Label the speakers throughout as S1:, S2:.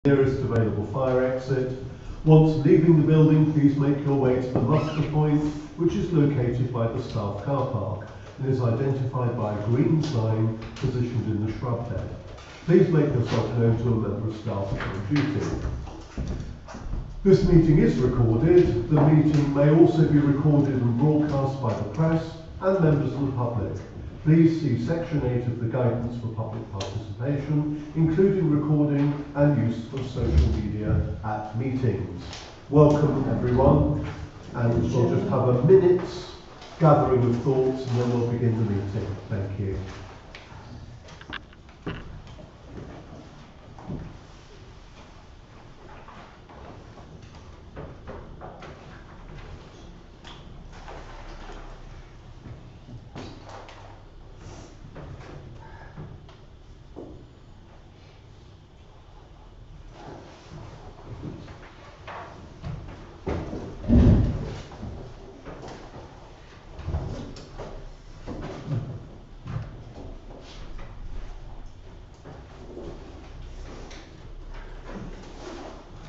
S1: nearest available fire exit. Once leaving the building, please make your way to the muster point, which is located by the staff car park and is identified by a green sign positioned in the shrub bed. Please make yourself known to a member of staff on duty. This meeting is recorded. The meeting may also be recorded and broadcast by the press and members of the public. Please see Section 8 of the Guidance for Public Participation, including recording and use of social media at meetings. Welcome everyone, and we'll just have a minute's gathering of thoughts and then we'll begin the meeting. Thank you.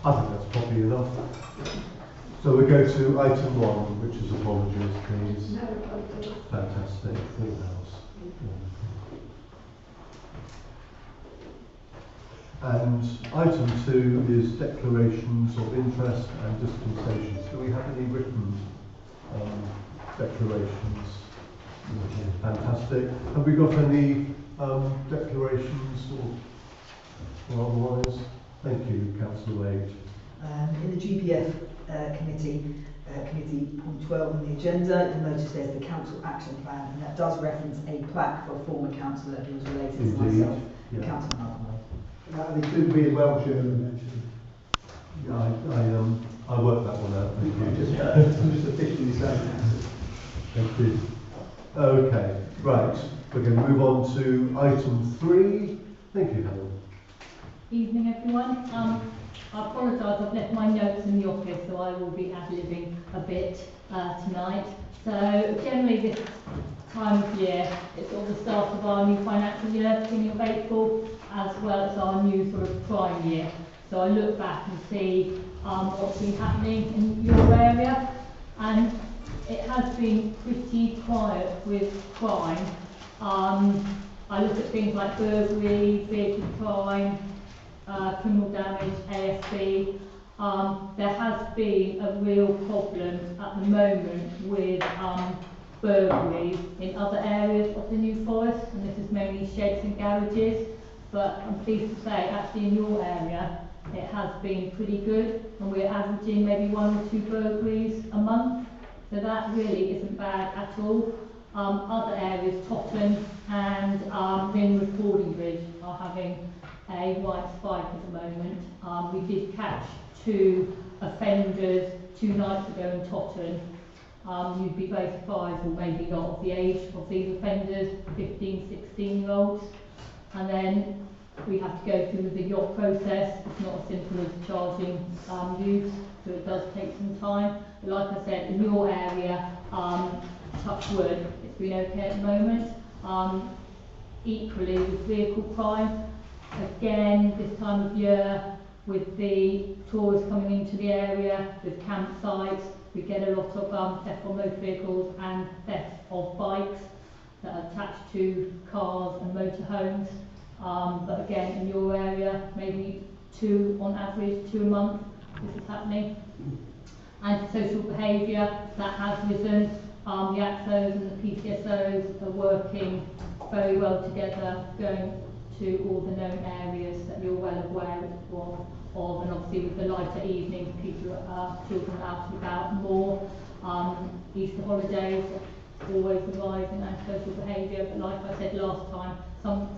S1: I think that's probably enough. So we go to item 1, which is apologies, please.
S2: No apologies.
S1: Fantastic. Full house. And item 2 is declarations of interest and dispensations. Do we have any written declarations? Fantastic. Have we got any declarations or otherwise? Thank you, Councillor Wade.
S3: In the GPF committee point 12 on the agenda, you'll notice there's the council action plan, and that does reference a plaque for a former councillor who was related to myself, Councillor Malcolm Wade.
S4: It could be in Welsh, actually.
S1: Yeah, I worked that one out. Thank you.
S4: I'm just officially saying that.
S1: Thank you. Okay, right. We're going to move on to item 3. Thank you, Helen.
S5: Evening everyone. I apologise, I've left my notes in the office, so I will be ad-libbing a bit tonight. So generally this time of year, it's sort of the start of our new financial year, beginning of April, as well as our new sort of crime year. So I look back and see what's been happening in your area, and it has been pretty quiet with crime. I look at things like burglary, vehicle crime, criminal damage, ASB. There has been a real problem at the moment with burglaries in other areas of the New Forest, and this is mainly sheds and garages, but I'm pleased to say actually in your area it has been pretty good, and we're averaging maybe 1 or 2 burglaries a month, so that really isn't bad at all. Other areas, Totton and Linwood Fordingbridge, are having a white spike at the moment. We did catch 2 offenders 2 nights ago in Totton. You'd be very surprised, or maybe not, of the age of these offenders, 15, 16-year-olds. And then we have to go through the yacht process. It's not as simple as charging youth, so it does take some time. But like I said, in your area, touch wood, it's been okay at the moment. Equally with vehicle crime, again this time of year with the tourists coming into the area with campsites, we get a lot of theft of motor vehicles and theft of bikes that are attached to cars and motorhomes. But again, in your area, maybe 2 on average, 2 a month, this is happening. Antisocial behaviour, that has risen. The AXOs and the PCSOs are working very well together, going to all the known areas that you're well aware of, and obviously with the lighter evenings, children are out and about more. Easter holidays, always a rise in antisocial behaviour, but like I said last time,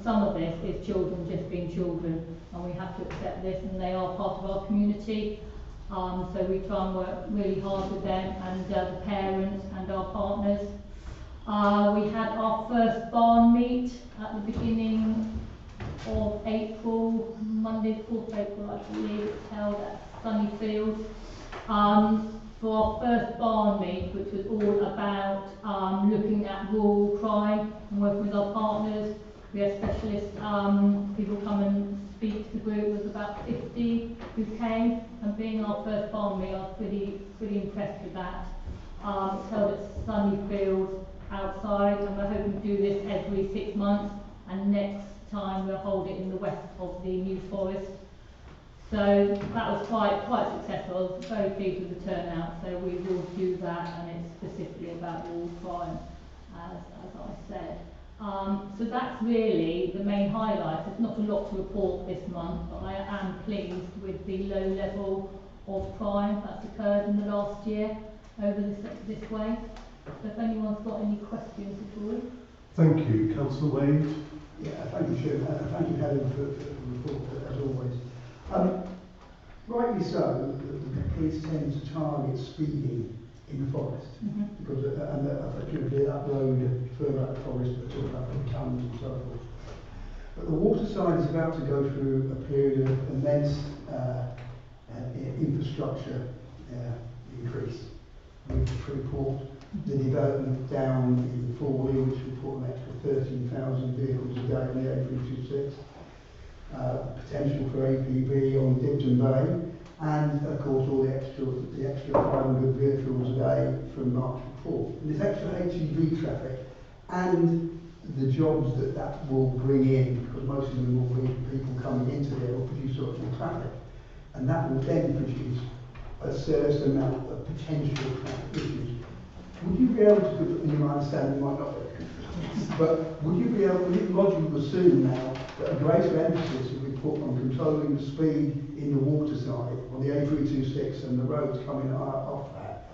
S5: some of this is children just being children, and we have to accept this, and they are part of our community. So we try and work really hard with them and the parents and our partners. We had our first barn meet at the beginning of April, Monday the 4th of April I believe, it was held at Sunnyfield. For our first barn meet, which was all about looking at rural crime and working with our partners. We had specialist people come and speak to the group. There was about 50 who came, and being our first barn meet, I was pretty impressed with that. It's held at Sunnyfield outside, and we're hoping to do this every 6 months, and next time we'll hold it in the west of the New Forest. So that was quite successful. I was very pleased with the turnout, so we will do that, and it's specifically about wall crime, as I said. So that's really the main highlight. There's not a lot to report this month, but I am pleased with the low level of crime that's occurred in the last year over this way. So if anyone's got any questions at all.
S1: Thank you. Councillor Wade?
S4: Yeah, thank you, Chair. Thank you, Helen, for the report, as always. Rightly so, the police tend to target speeding in the forest, because effectively that road further up the forest, but talk about the tunnels and so forth. But the waterside is about to go through a period of immense infrastructure increase. With Freeport, the development down in Fawley, which will put an extra 13,000 vehicles a day on the A326. Potential for APB on Dibden Bay, and of course all the extra 500 vehicles a day from March before. And this extra HGV traffic and the jobs that will bring in, because most of them will be people coming into there, will produce lots more traffic, and that will then produce a serious amount of potential traffic issues. Would you be able to, and you might understand you might not be, but would you be able, would it logical to assume now that a greater emphasis will be put on controlling the speed in the waterside, on the A326 and the roads coming off that,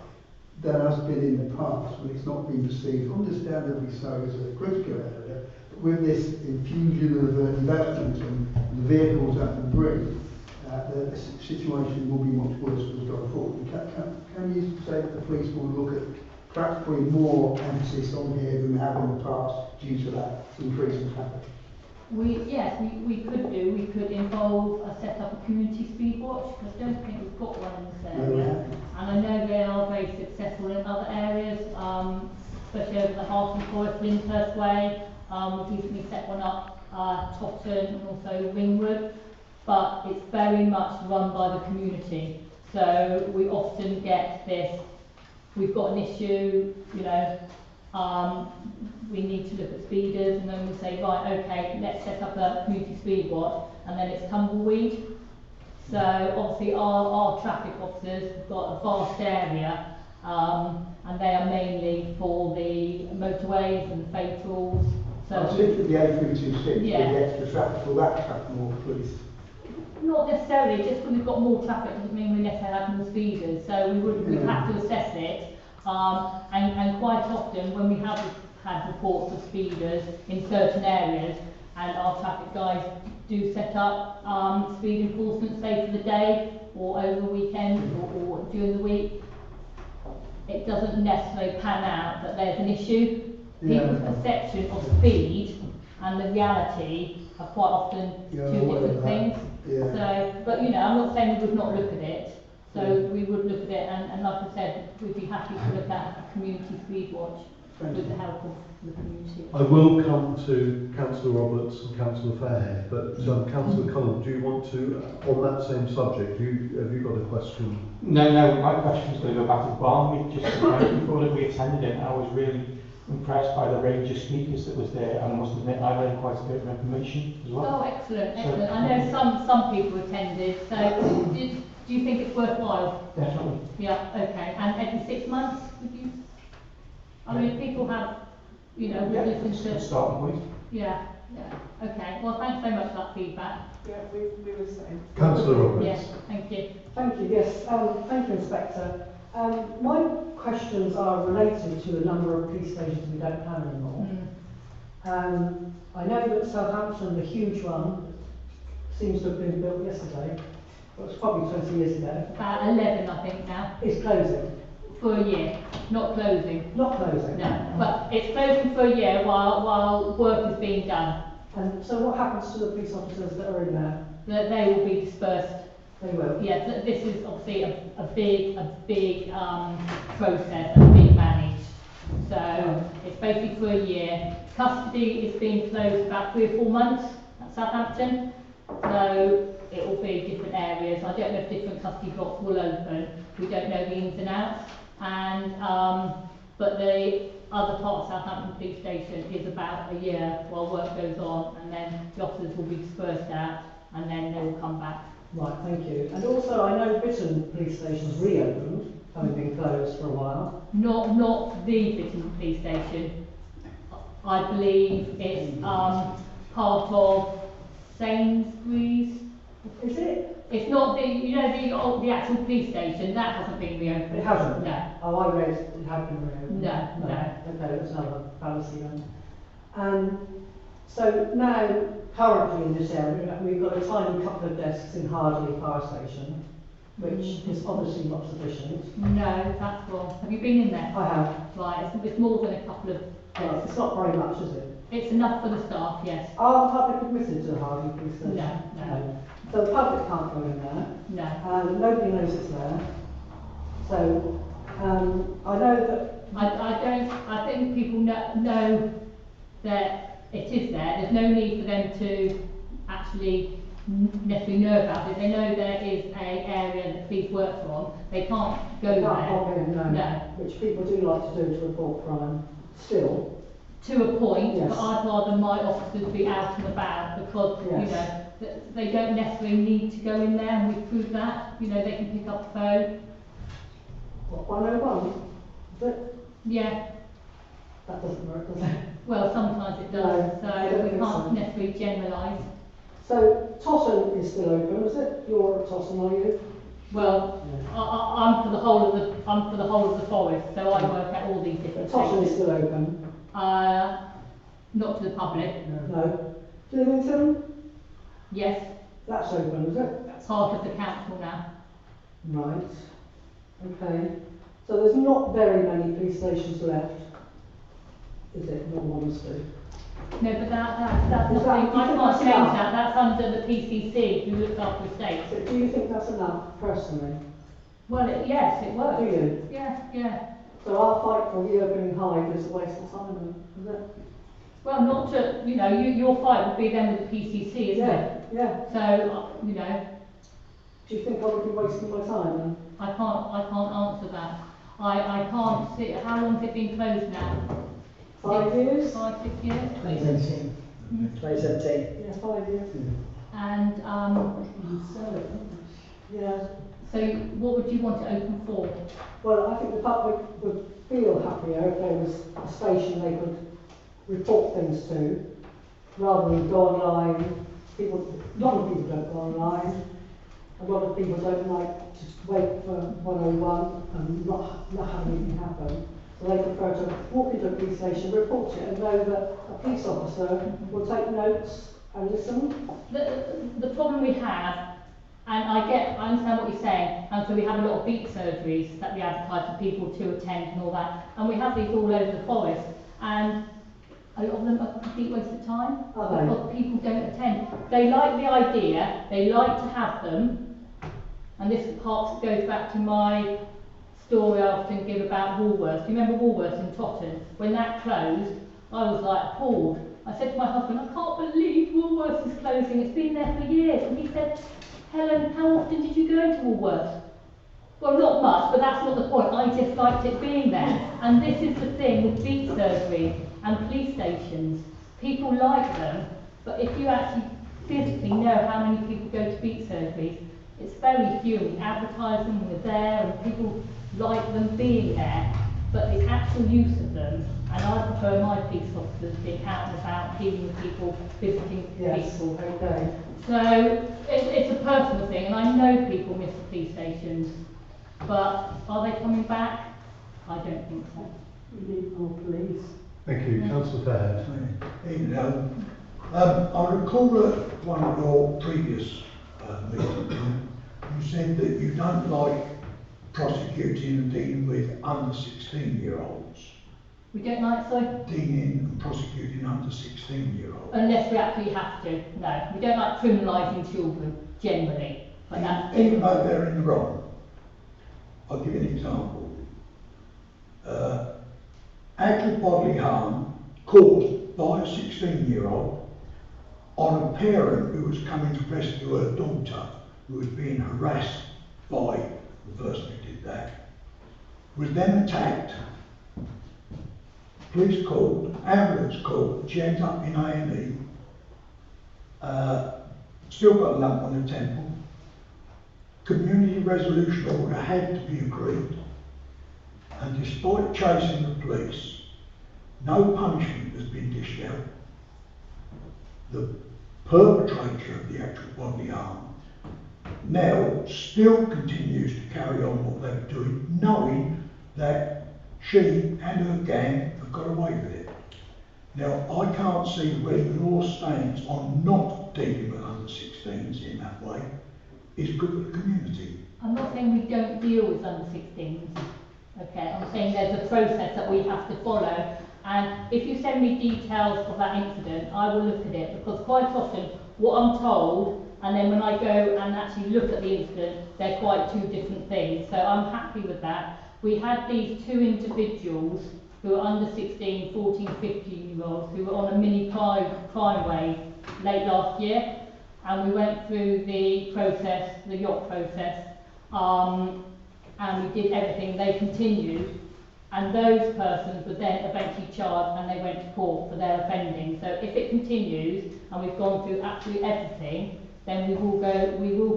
S4: than has been in the past when it's not been perceived, understandably so, as a critical area, but with this infusion of development and the vehicles that will bring, the situation will be much worse as we go forward. Can you say that the police will look at perhaps putting more emphasis on here than they have in the past due to that increase in traffic?
S5: Yes, we could do. We could involve set up a community speed watch. I don't think we've got one in this area. And I know they are very successful in other areas, especially over the Heart and Forest, Lyndhurst Way. We've recently set one up, Totton and also Ringwood. But it's very much run by the community. So we often get this, we've got an issue, you know, we need to look at speeders, and then we say, right, okay, let's set up a community speed watch, and then it's tumbleweed. So obviously our traffic officers have got a vast area, and they are mainly for the motorways and fatals. So
S4: particularly the A326,
S5: yeah.
S4: with the extra traffic, will that attract more police?
S5: Not necessarily, just because we've got more traffic doesn't mean we necessarily have more speeders, so we'd have to assess it. And quite often when we have had reports of speeders in certain areas, and our traffic guys do set up speed enforcement, say for the day or over the weekend or during the week, it doesn't necessarily pan out that there's an issue. People's perception of speed and the reality are quite often two different things. So, but you know, I'm not saying we would not look at it. So we would look at it, and like I said, we'd be happy to look at a community speed watch with the help of the community.
S1: I will come to Councillor Roberts and Councillor Fairhead, but Councillor Cullen, do you want to, on that same subject, have you got a question?
S2: No, my question's going to go back to the barn. We just before that we attended it, I was really impressed by the range of speakers that was there, and I must admit I learned quite a bit of information as well.
S5: Oh, excellent. I know some people attended, so do you think it's worthwhile?
S2: Definitely.
S5: Yeah, okay. And every 6 months, would you? I mean, people have, you know, listened to.
S2: Starting point.
S5: Yeah. Okay. Well, thanks so much for that feedback.
S6: Yeah, we were saying.
S1: Councillor Roberts.
S5: Yes, thank you.
S6: Thank you, yes. Thank you, Inspector. My questions are related to a number of police stations we don't have anymore. I know that Southampton, the huge one, seems to have been built yesterday. It was probably 20 years ago.
S5: About 11, I think, now.
S6: It's closing.
S5: For a year. Not closing.
S6: Not closing.
S5: No, but it's closing for a year while work is being done.
S6: And so what happens to the police officers that are in there?
S5: That they will be dispersed.
S6: They will.
S5: Yeah, this is obviously a big process and big managed. So it's basically for a year. Custody is being closed about 3 or 4 months at Southampton. So it will be different areas. I don't know if different custody blocks will open. We don't know the ins and outs. And but the other part of Southampton Police Station is about a year while work goes on, and then the officers will be dispersed out, and then they will come back.
S6: Right, thank you. And also, I know Dibden Police Station's reopened, having been closed for a while.
S5: Not the Dibden Police Station. I believe it's part of Sainsbury's.
S6: Is it?
S5: It's not the actual police station. That hasn't been reopened.
S6: It hasn't?
S5: No.
S6: Oh, I read it had been reopened.
S5: No.
S6: Okay, that's another fallacy then. So now, currently in this area, we've got a tiny couple of desks in Hardley Fire Station, which is obviously not sufficient.
S5: No, that's wrong. Have you been in there?
S6: I have.
S5: Right, it's more than a couple of
S6: Well, it's not very much, is it?
S5: It's enough for the staff, yes.
S6: Are the public admitted to the Hardley Police Station?
S5: No.
S6: So the public can't go in there.
S5: No.
S6: Nobody knows it's there. So I know that.
S5: I think people know that it is there. There's no need for them to actually necessarily know about it. They know there is an area that police work from. They can't go there.
S6: Can't in,
S5: No.
S6: Which people do like to do to report crime. Still.
S5: To a point,
S6: Yes.
S5: but I'd rather my officers be out and about because,
S6: Yes.
S5: they don't necessarily need to go in there, and we've proved that. They can pick up the phone.
S6: What, 101? Is it?
S5: Yeah.
S6: That doesn't work, does it?
S5: Well, sometimes it does,
S6: No, I
S5: so
S6: don't
S5: we
S6: think
S5: can't
S6: so.
S5: necessarily generalise.
S6: So Totton is still open, is it? You're at Totton, are you?
S5: Well, I'm for the whole of the forest, so I work at all these different
S6: Totton is
S5: places.
S6: still open.
S5: Not to the public.
S6: No. Flivington?
S5: Yes,
S6: That's open, is it?
S5: that's part of the council now.
S6: Right. Okay. So there's not very many police stations left, is it, in all honesty?
S5: No, but that's
S6: Is
S5: nothing.
S6: that-
S5: I
S6: do you think
S5: can't
S6: that's
S5: change
S6: enough?
S5: that. That's under the PCC, who looks after estates.
S6: So do you think that's enough, personally?
S5: Well, yes, it works.
S6: Do you?
S5: Yeah.
S6: So our fight for reopening Hythe is a waste of time, then, is it?
S5: Well, not to, your fight would be then with the PCC, isn't it?
S6: Yeah.
S5: So,
S6: Do you think I would be wasting my time then?
S5: I can't answer that. I can't see, how long has it been closed now?
S6: 5 years?
S5: 5, 6 years?
S7: 2017. 2017.
S6: Yeah, 5 years.
S5: And,
S6: Yeah.
S5: so what would you want it open for?
S6: Well, I think the public would feel happier if there was a station they could report things to, rather than go online. A lot of people don't go online. A lot of people don't like to wait for 101 and not have anything happen. So they prefer to walk into a police station, report it, and know that a police officer will take notes and listen.
S5: The problem we have, and I understand what you're saying, and so we have a lot of beat surgeries that we advertise for people to attend and all that, and we have these all over the forest, and a lot of them are a complete waste of time.
S6: Are they?
S5: Because people don't attend. They like the idea, they like to have them, and this part goes back to my story I often give about Woolworths. Do you remember Woolworths in Totton? When that closed, I was like appalled. I said to my husband, I can't believe Woolworths is closing, it's been there for years. And he said, Helen, how often did you go to Woolworths? Well, not much, but that's not the point. I just liked it being there. And this is the thing with beat surgery and police stations. People like them, but if you actually physically know how many people go to beat surgeries, it's very few. We advertise them, we're there, and people like them being there, but the actual use of them, and I prefer my police officers being out and about, dealing with people, visiting people.
S6: Okay.
S5: So it's a personal thing, and I know people miss the police stations, but are they coming back? I don't think so.
S6: We need more police.
S1: Thank you. Councillor Fairhead.
S8: I recall at one of your previous meetings, you said that you don't like prosecuting and dealing with under 16-year-olds.
S5: We don't like so?
S8: Dealing and prosecuting under 16-year-olds.
S5: Unless we actually have to. No, we don't like criminalising children generally. But that's
S8: Even though they're in the wrong. I'll give you an example. Actual bodily harm caused by a 16-year-old on a parent who was coming to rescue her daughter, who was being harassed by the person who did that, was then attacked. Police called, ambulance called, she ended up in A&E, still got a lump on her temple. Community resolution order had to be agreed, and despite chasing the police, no punishment has been dished out. The perpetrator of the actual bodily harm now still continues to carry on what they were doing, knowing that she and her gang have got away with it. Now, I can't see where your stance on not dealing with under 16s in that way is good for the community.
S5: I'm not saying we don't deal with under 16s, okay, I'm saying there's a process that we have to follow, and if you send me details of that incident, I will look at it, because quite often what I'm told and then when I go and actually look at the incident, they're quite two different things. So I'm happy with that. We had these two individuals who were under 16, 14, 15-year-olds who were on a mini crime wave late last year, and we went through the process, the yacht process, and we did everything. They continued, and those persons were then eventually charged and they went to court for their offending. So if it continues and we've gone through absolutely everything, then we will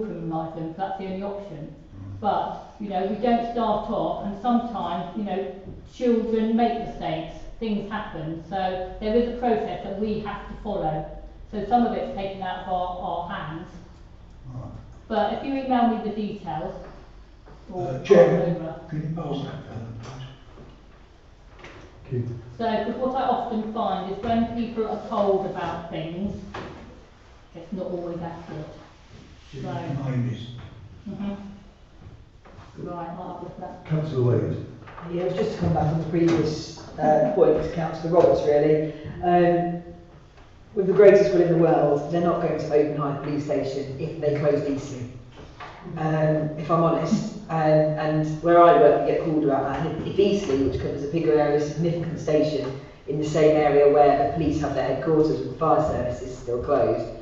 S5: criminalise them, because that's the only option. But, you know, we don't start off, and sometimes, you know, children make mistakes, things happen, so there is a process that we have to follow. So some of it's taken out of our hands.
S8: Right.
S5: But if you email me the details, or
S8: Chairman,
S5: over.
S8: can you pass that down, please?
S5: So, because what I often find is when people are told about things, it's not always accurate. Right.
S8: My name is.
S5: Right, I'll have a look at that.
S1: Councillor Wade.
S7: Yeah, it was just to come back on the previous point to Councillor Roberts, really. With the greatest will in the world, they're not going to open Hythe police station if they close Eastleigh. If I'm honest, and where I work, we get called about that. And if Eastleigh, which covers a bigger area, significant station in the same area where the police have their headquarters and the fire service is still closed,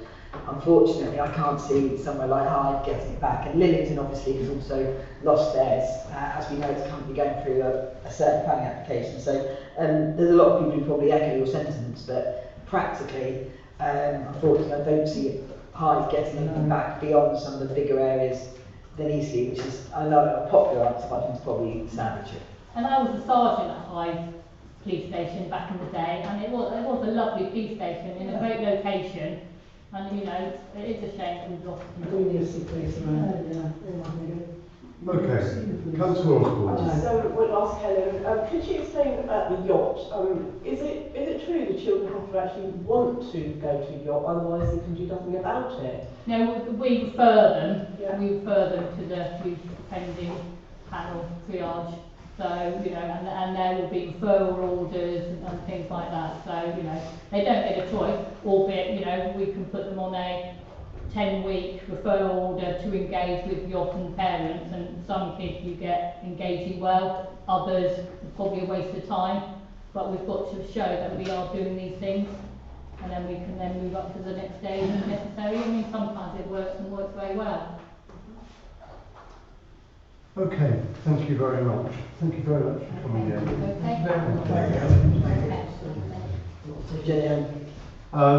S7: unfortunately, I can't see somewhere like Hythe getting it back. And Lillington obviously has also lost theirs, as we know it's currently going through a certain planning application. So there's a lot of people who probably echo your sentiments, but practically, unfortunately, I don't see Hythe getting anything back beyond some of the bigger areas than Eastleigh, which is, I know, a popular answer, but I think it's probably Staffordshire.
S5: And I was a sergeant at Hythe police station back in the day, and it was a lovely police station in a great location. And you know, it is a shame that we've lost them.
S1: Okay, Councillor Osborne.
S9: So, we'll ask Helen, could you explain about the yacht? Is it true the children have to actually want to go to a yacht, otherwise they can do nothing about it?
S5: No, we refer them.
S9: Yeah.
S5: We refer them to the youth offending panel triage. So, you know, and there will be referral orders and things like that. So, you know, they don't get a choice, albeit, you know, we can put them on a 10-week referral order to engage with yacht and parents, and some kids you get engaging well, others probably a waste of time, but we've got to show that we are doing these things, and then we can then move up to the next stage if necessary. I mean, sometimes it works and works very well.
S1: Okay, thank you very much. Thank you very much for coming in.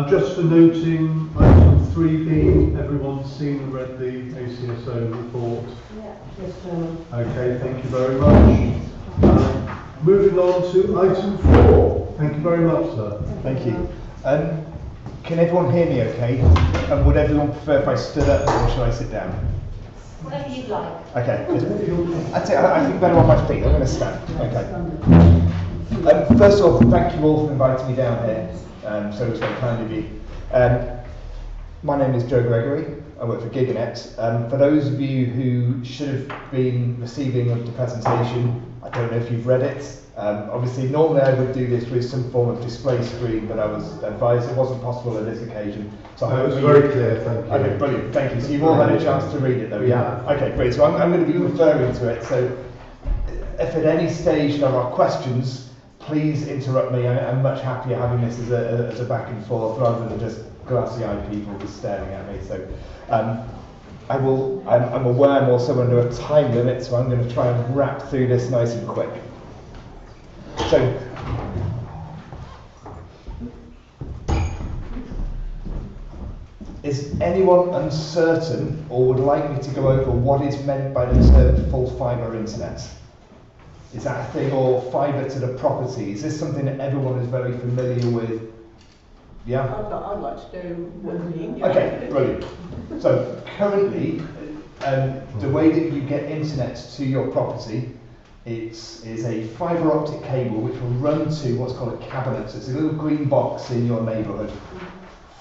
S1: Just for noting, item 3B, everyone's seen and read the ACSO report?
S9: Yeah.
S1: Okay, thank you very much. Moving on to item 4. Thank you very much, sir.
S10: Thank you. Can everyone hear me okay? And would everyone prefer if I stood up or should I sit down?
S5: Whatever you'd like.
S10: Okay. I think better on my feet. I'm going to stand. Okay. First of all, thank you all for inviting me down here. So it's very kind of you. My name is Joe Gregory. I work for Giganet. For those of you who should have been receiving the presentation, I don't know if you've read it. Obviously, normally I would do this with some form of display screen, but I was advised it wasn't possible on this occasion. So
S1: it was very clear, thank you.
S10: Okay, brilliant, thank you. So you've all had a chance to read it though, yeah? Okay, great. So I'm going to be referring to it. So if at any stage there are questions, please interrupt me. I'm much happier having this as a back and forth rather than just glassy-eyed people just staring at me. So I'm aware I'm also under a time limit, so I'm going to try and wrap through this nice and quick. So, is anyone uncertain or would like me to go over what is meant by the term full fibre internet? Is that a thing, or fibre to the property? Is this something that everyone is very familiar with? Yeah?
S9: I'd like to know what you mean.
S10: Okay, brilliant. So currently, the way that you get internet to your property is a fibre optic cable which will run to what's called a cabinet. So it's a little green box in your neighbourhood.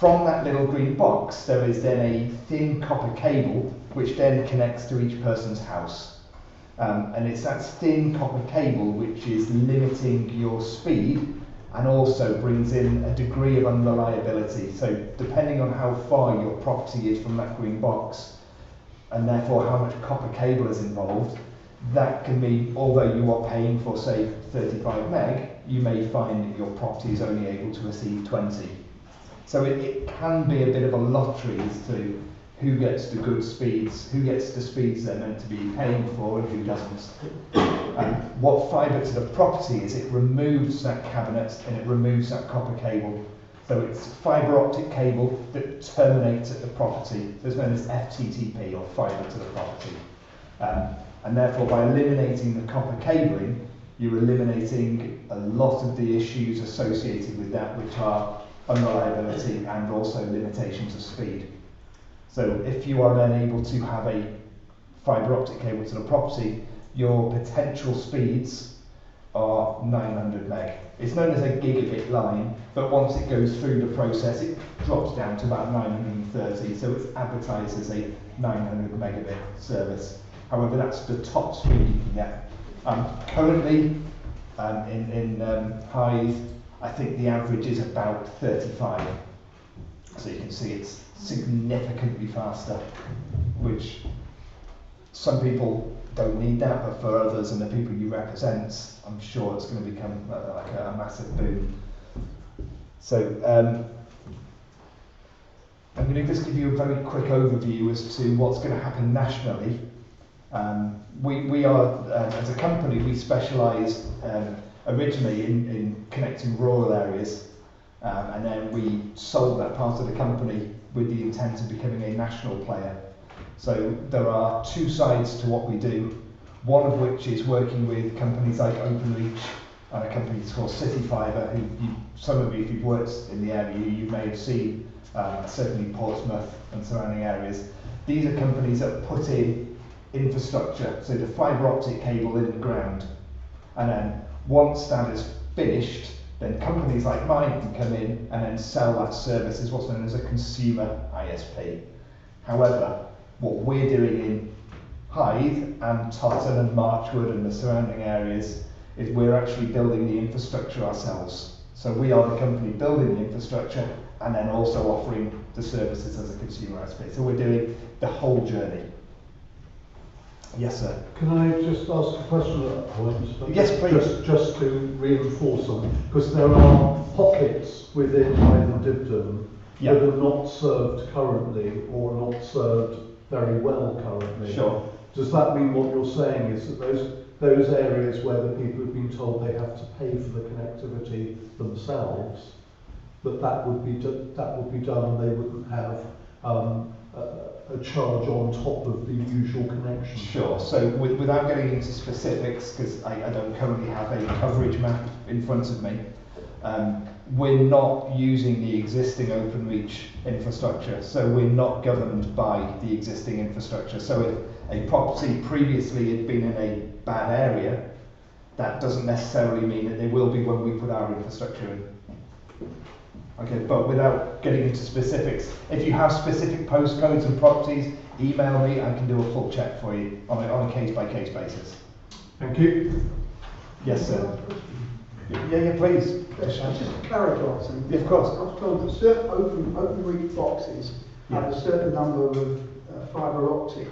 S10: From that little green box, there is then a thin copper cable which then connects to each person's house. And it's that thin copper cable which is limiting your speed and also brings in a degree of unreliability. So depending on how far your property is from that green box, and therefore how much copper cable is involved, that can mean, although you are paying for, say, 35 meg, you may find that your property is only able to receive 20. So it can be a bit of a lottery as to who gets the good speeds, who gets the speeds they're meant to be paying for and who doesn't. What fibre to the property is, it removes that cabinet and it removes that copper cable. So it's fibre optic cable that terminates at the property. So it's known as FTTP, or fibre to the property. And therefore, by eliminating the copper cabling, you're eliminating a lot of the issues associated with that, which are unreliability and also limitations of speed. So if you are then able to have a fibre optic cable to the property, your potential speeds are 900 meg. It's known as a gigabit line, but once it goes through the process, it drops down to about 930, so it's advertised as a 900 megabit service. However, that's the top speed you can get. Currently, in Hythe, I think the average is about 35. So you can see it's significantly faster, which some people don't need that, but for others and the people you represent, I'm sure it's going to become like a massive boom. So I'm going to just give you a very quick overview as to what's going to happen nationally. We are, as a company, we specialise originally in connecting rural areas, and then we sold that part of the company with the intent of becoming a national player. So there are two sides to what we do, one of which is working with companies like Openreach and a company called City Fibre, who some of you, if you've worked in the area, you may have seen, certainly Portsmouth and surrounding areas. These are companies that put in infrastructure, so the fibre optic cable in the ground, and then once that is finished, then companies like mine can come in and then sell that service as what's known as a consumer ISP. However, what we're doing in Hythe and Totton and Marchwood and the surrounding areas is we're actually building the infrastructure ourselves. So we are the company building the infrastructure and then also offering the services as a consumer ISP. So we're doing the whole journey. Yes, sir.
S1: Can I just ask a question at that point?
S10: Yes, please.
S1: Just to reinforce them, because there are pockets within Hythe and Dibden that are not served currently or not served very well currently.
S10: Sure.
S1: Does that mean what you're saying is that those areas where the people have been told they have to pay for the connectivity themselves, that would be done and they wouldn't have a charge on top of the usual connection?
S10: Sure. So without getting into specifics, because I don't currently have a coverage map in front of me, we're not using the existing Openreach infrastructure, so we're not governed by the existing infrastructure. So if a property previously had been in a bad area, that doesn't necessarily mean that they will be when we put our infrastructure in. Okay, but without getting into specifics, if you have specific postcodes and properties, email me, I can do a full check for you on a case-by-case basis.
S1: Thank you.
S10: Yes, sir. Yeah, please.
S4: Just to clarify something.
S10: Yeah, of course.
S4: I was told that certain Openreach boxes have a certain number of fibre optic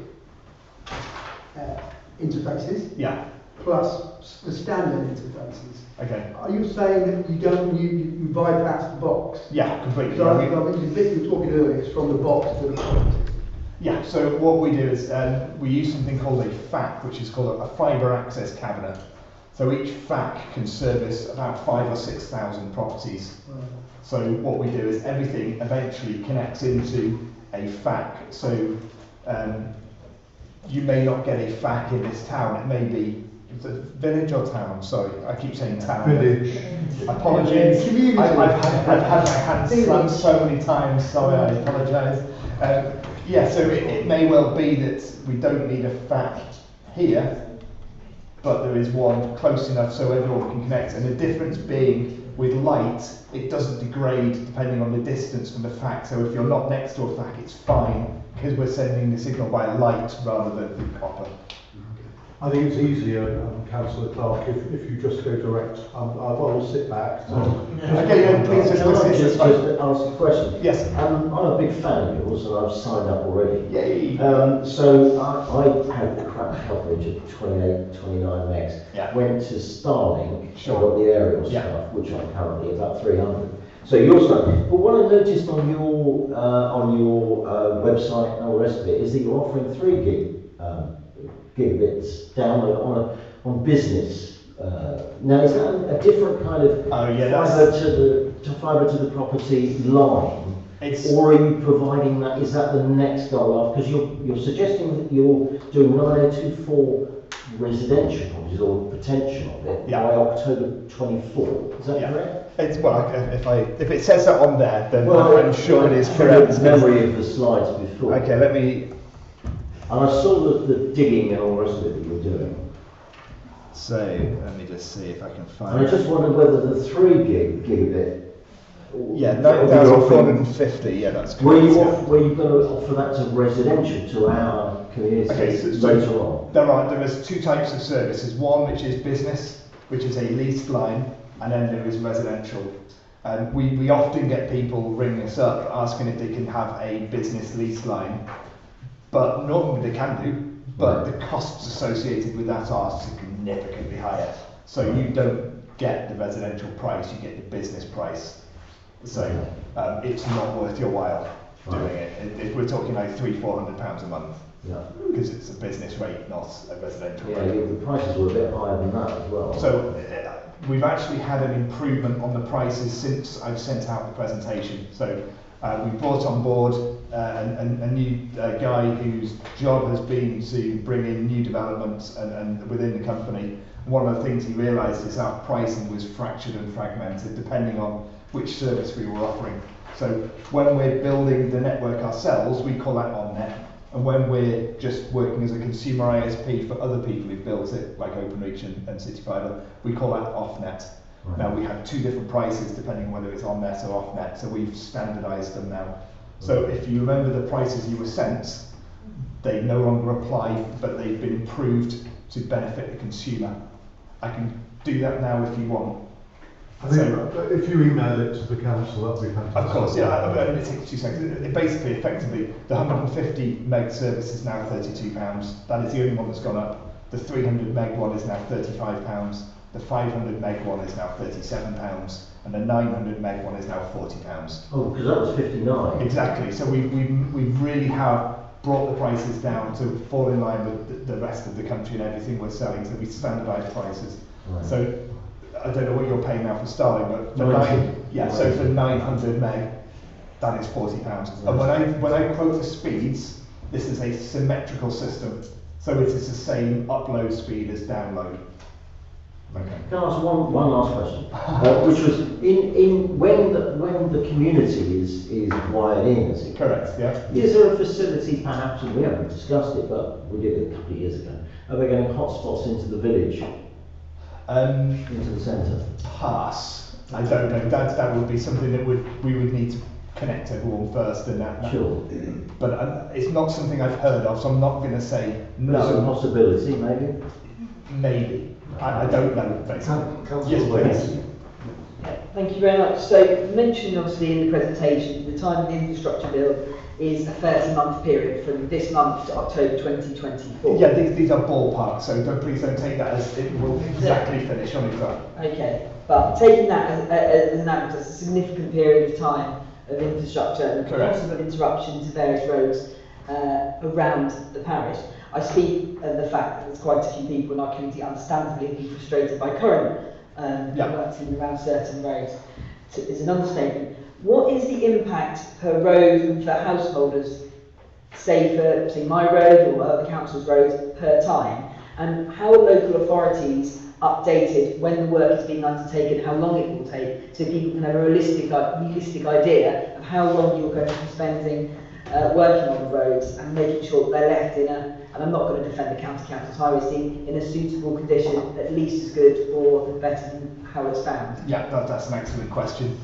S4: interfaces.
S10: Yeah.
S4: plus the standard interfaces.
S10: Okay.
S4: Are you saying that you bypass the box?
S10: Yeah, completely.
S4: So
S10: Yeah,
S4: I mean, the bit you were talking earlier is from the box to the property.
S10: yeah, so what we do is we use something called a FAC, which is called a fibre access cabinet. So each FAC can service about 5,000 or 6,000 properties. So what we do is everything eventually connects into a FAC. So you may not get a FAC in this town, it may be the village or town, sorry, I keep saying town.
S1: Village.
S10: Apologies, I've had my hands slammed so many times, sorry, I apologise. Yeah, so it may well be that we don't need a FAC here, but there is one close enough so everyone can connect. And the difference being with light, it doesn't degrade depending on the distance from the FAC. So if you're not next to a FAC, it's fine because we're sending the signal by light rather than copper.
S1: I think it's easier, Councillor Clark, if you just go direct. I will sit back. So.
S10: Okay, yeah, please just
S11: just ask a question.
S10: Yes.
S11: I'm a big fan of yours and I've signed up already.
S10: Yay.
S11: So I had the crap coverage of 28, 29 megs.
S10: Yeah.
S11: Went to Starlink,
S10: Sure.
S11: got the aerial
S10: Yeah.
S11: stuff, which I'm currently about 300. So yours not. But what I noticed on your website and all the rest of it is that you're offering 3 gigabits download on business. Now is that a different kind of fibre to the property line? Or are you providing that? Is that the next goal? Because you're suggesting that you're doing 9024 residential properties or potential of it by October 24. Is that correct?
S10: It's if it says that on there, then I'm sure it is correct.
S11: Memory of the slides before.
S10: Okay, let me.
S11: And I saw the digging and all the rest of it that you're doing.
S10: So let me just see if I can find.
S11: And I just wondered whether the 3 gigabit.
S10: Yeah, 9,450. Yeah, that's correct.
S11: Were you going to offer that to residential to our community later on?
S10: There is 2 types of services. One which is business, which is a leased line, and then there is residential. We often get people ringing us up asking if they can have a business lease line. But normally they can do, but the costs associated with that are significantly higher. So you don't get the residential price, you get the business price. So it's not worth your while doing it. We're talking like £300-400 a month. Because it's a business rate, not a residential rate.
S11: Yeah, the prices were a bit higher than that as well.
S10: So we've actually had an improvement on the prices since I've sent out the presentation. So we brought on board a new guy whose job has been to bring in new developments and within the company. One of the things he realised is our pricing was fractured and fragmented depending on which service we were offering. So when we're building the network ourselves, we call that on-net. And when we're just working as a consumer ISP for other people who've built it, like OpenReach and CityFibre, we call that off-net. Right. Now we have 2 different prices depending on whether it's on-net or off-net, so we've standardised them now. So if you remember the prices you were sent, they no longer apply, but they've been improved to benefit the consumer. I can do that now if you want.
S1: I think if you email it to the council, that'll be fantastic.
S10: Of course, yeah, it takes 2 seconds. It basically, effectively, the 150 meg service is now £32. That is the only one that's gone up. The 300 meg one is now £35. The 500 meg one is now £37. And the 900 meg one is now £40.
S11: Oh, because that was 59.
S10: Exactly. So we really have brought the prices down to fall in line with the rest of the country and everything we're selling. So we standardised prices. Right. So I don't know what you're paying now for Starlink, but for so for 900 meg, that is £40. Right. And when I quote the speeds, this is a symmetrical system, so it is the same upload speed as download. Okay.
S11: Can I ask one last question, which was when the community is wired in, is it
S10: correct? Yeah.
S11: Is there a facility, perhaps, and we haven't discussed it, but we did it a couple of years ago? Are they getting hotspots into the village? Into the centre?
S10: Pass. I don't know. That would be something that we would need to connect everyone first, and that. Sure. But it's not something I've heard of, so I'm not going to say no.
S11: It's a possibility, maybe.
S10: Maybe. I don't know. Basically. Yes, please.
S7: Thank you very much. So, mentioned obviously in the presentation, the time of the infrastructure bill is a 30-month period from this month to October 2024.
S10: Yeah, these are ballpark, so please don't take that as it will exactly finish on its own.
S7: Okay, but taking that as an average, that's a significant period of time of infrastructure and possible interruption to various roads around the parish. I speak of the fact that there's quite a few people in our community understandably being frustrated by current works in and around certain roads. So it's an understatement. What is the impact per road and for householders, say for my road or other councils' roads per time? And how are local authorities updated when the work is being undertaken, how long it will take, so people can have a realistic idea of how long you're going to be spending working on the roads and making sure that they're left in a, and I'm not going to defend the council's highway scheme, in a suitable condition, at least as good or better than how it's found?
S10: Yeah, that's an excellent question.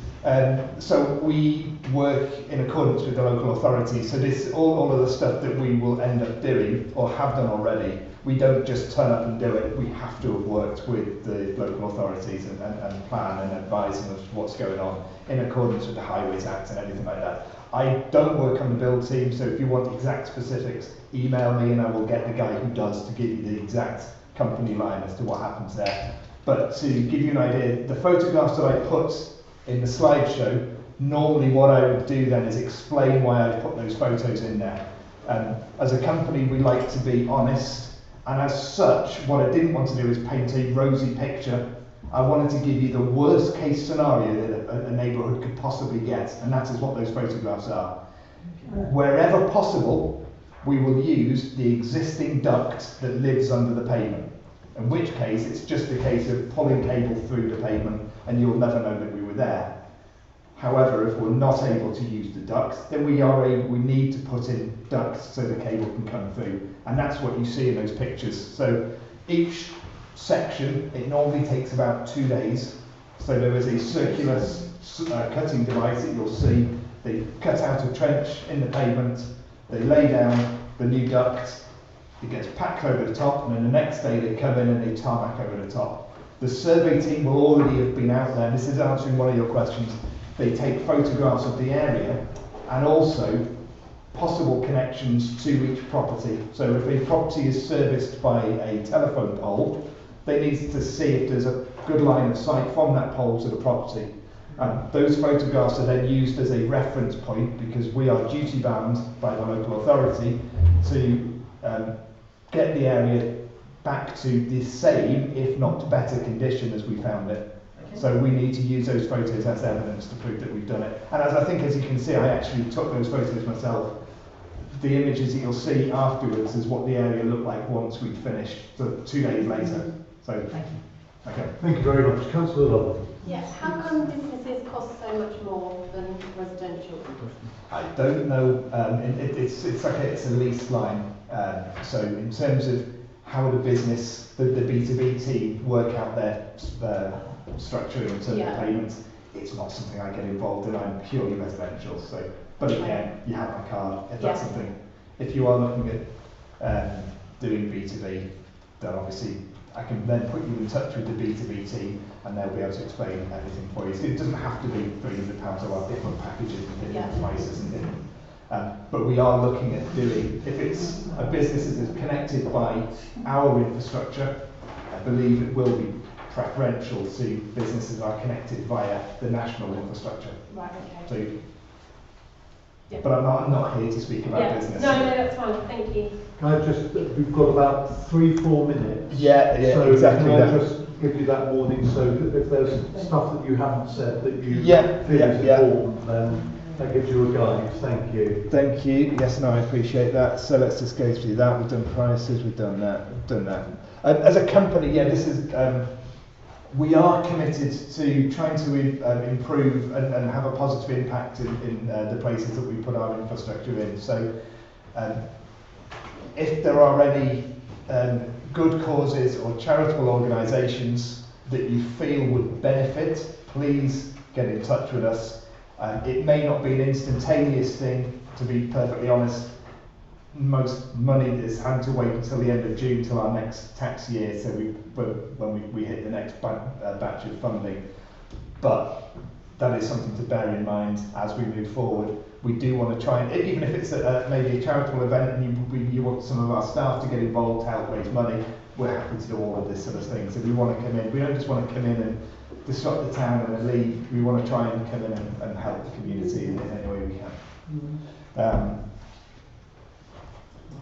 S10: So we work in accordance with the local authorities. So this, all of the stuff that we will end up doing or have done already, we don't just turn up and do it. We have to have worked with the local authorities and plan and advise them of what's going on in accordance with the Highways Act and everything like that. I don't work on the build team, so if you want exact specifics, email me and I will get the guy who does to give you the exact company line as to what happens there. But to give you an idea, the photographs that I put in the slideshow, normally what I would do then is explain why I've put those photos in there. As a company, we like to be honest, and as such, what I didn't want to do is paint a rosy picture. I wanted to give you the worst case scenario that a neighbourhood could possibly get, and that is what those photographs are. Wherever possible, we will use the existing duct that lives under the pavement, in which case it's just a case of pulling cable through the pavement and you'll never know that we were there. However, if we're not able to use the ducts, then we need to put in ducts so the cable can come through, and that's what you see in those pictures. So each section, it normally takes about 2 days. So there is a circular cutting device that you'll see. They cut out a trench in the pavement, they lay down the new duct, it gets packed over the top, and then the next day they come in and they tarmac over the top. The survey team will already have been out there, and this is answering one of your questions. They take photographs of the area and also possible connections to each property. So if a property is serviced by a telephone pole, they need to see if there's a good line of sight from that pole to the property. Those photographs are then used as a reference point because we are duty bound by the local authority to get the area back to the same, if not better condition as we found it. Okay. So we need to use those photos as evidence to prove that we've done it. And as you can see, I actually took those photos myself. The images that you'll see afterwards is what the area looked like once we'd finished, so 2 days later. So,
S7: thank you.
S1: Okay. Thank you very much. Councillor Lovell.
S9: Yes, how come businesses cost so much more than residential?
S10: I don't know. It's a lease line. So in terms of how the business, the B2B team work out their structure in terms of payments, it's not something I get involved in. I'm purely residential. So, but again, you have my card. If that's something, if you are looking at doing B2B, then obviously I can then put you in touch with the B2B team and they'll be able to explain everything for you. So it doesn't have to be £300. There are different packages and different prices and different. But we are looking at doing, if it's a business that is connected by our infrastructure, I believe it will be preferential to businesses that are connected via the national infrastructure.
S9: Right, okay.
S10: So, but I'm not here to speak about business.
S9: No, that's fine, thank you.
S1: Can I just, we've got about 3-4 minutes.
S10: Yeah,
S1: so
S10: exactly.
S1: Can I just give you that warning so that if there's stuff that you haven't said that you feel is important, then that gives you a guide. Thank you.
S10: Thank you. Yes, no, I appreciate that. So let's just go through that. We've done prices, we've done that. As a company, this is, we are committed to trying to improve and have a positive impact in the places that we put our infrastructure in. So if there are any good causes or charitable organisations that you feel would benefit, please get in touch with us. It may not be an instantaneous thing, to be perfectly honest. Most money is having to wait until the end of June till our next tax year, so when we hit the next batch of funding. But that is something to bear in mind as we move forward. we do want to try and, even if it's maybe a charitable event and you want some of our staff to get involved to help raise money, we're happy to do all of this sort of thing. So we want to come in, we don't just want to come in and disrupt the town and then leave, we want to try and come in and help the community in any way we can.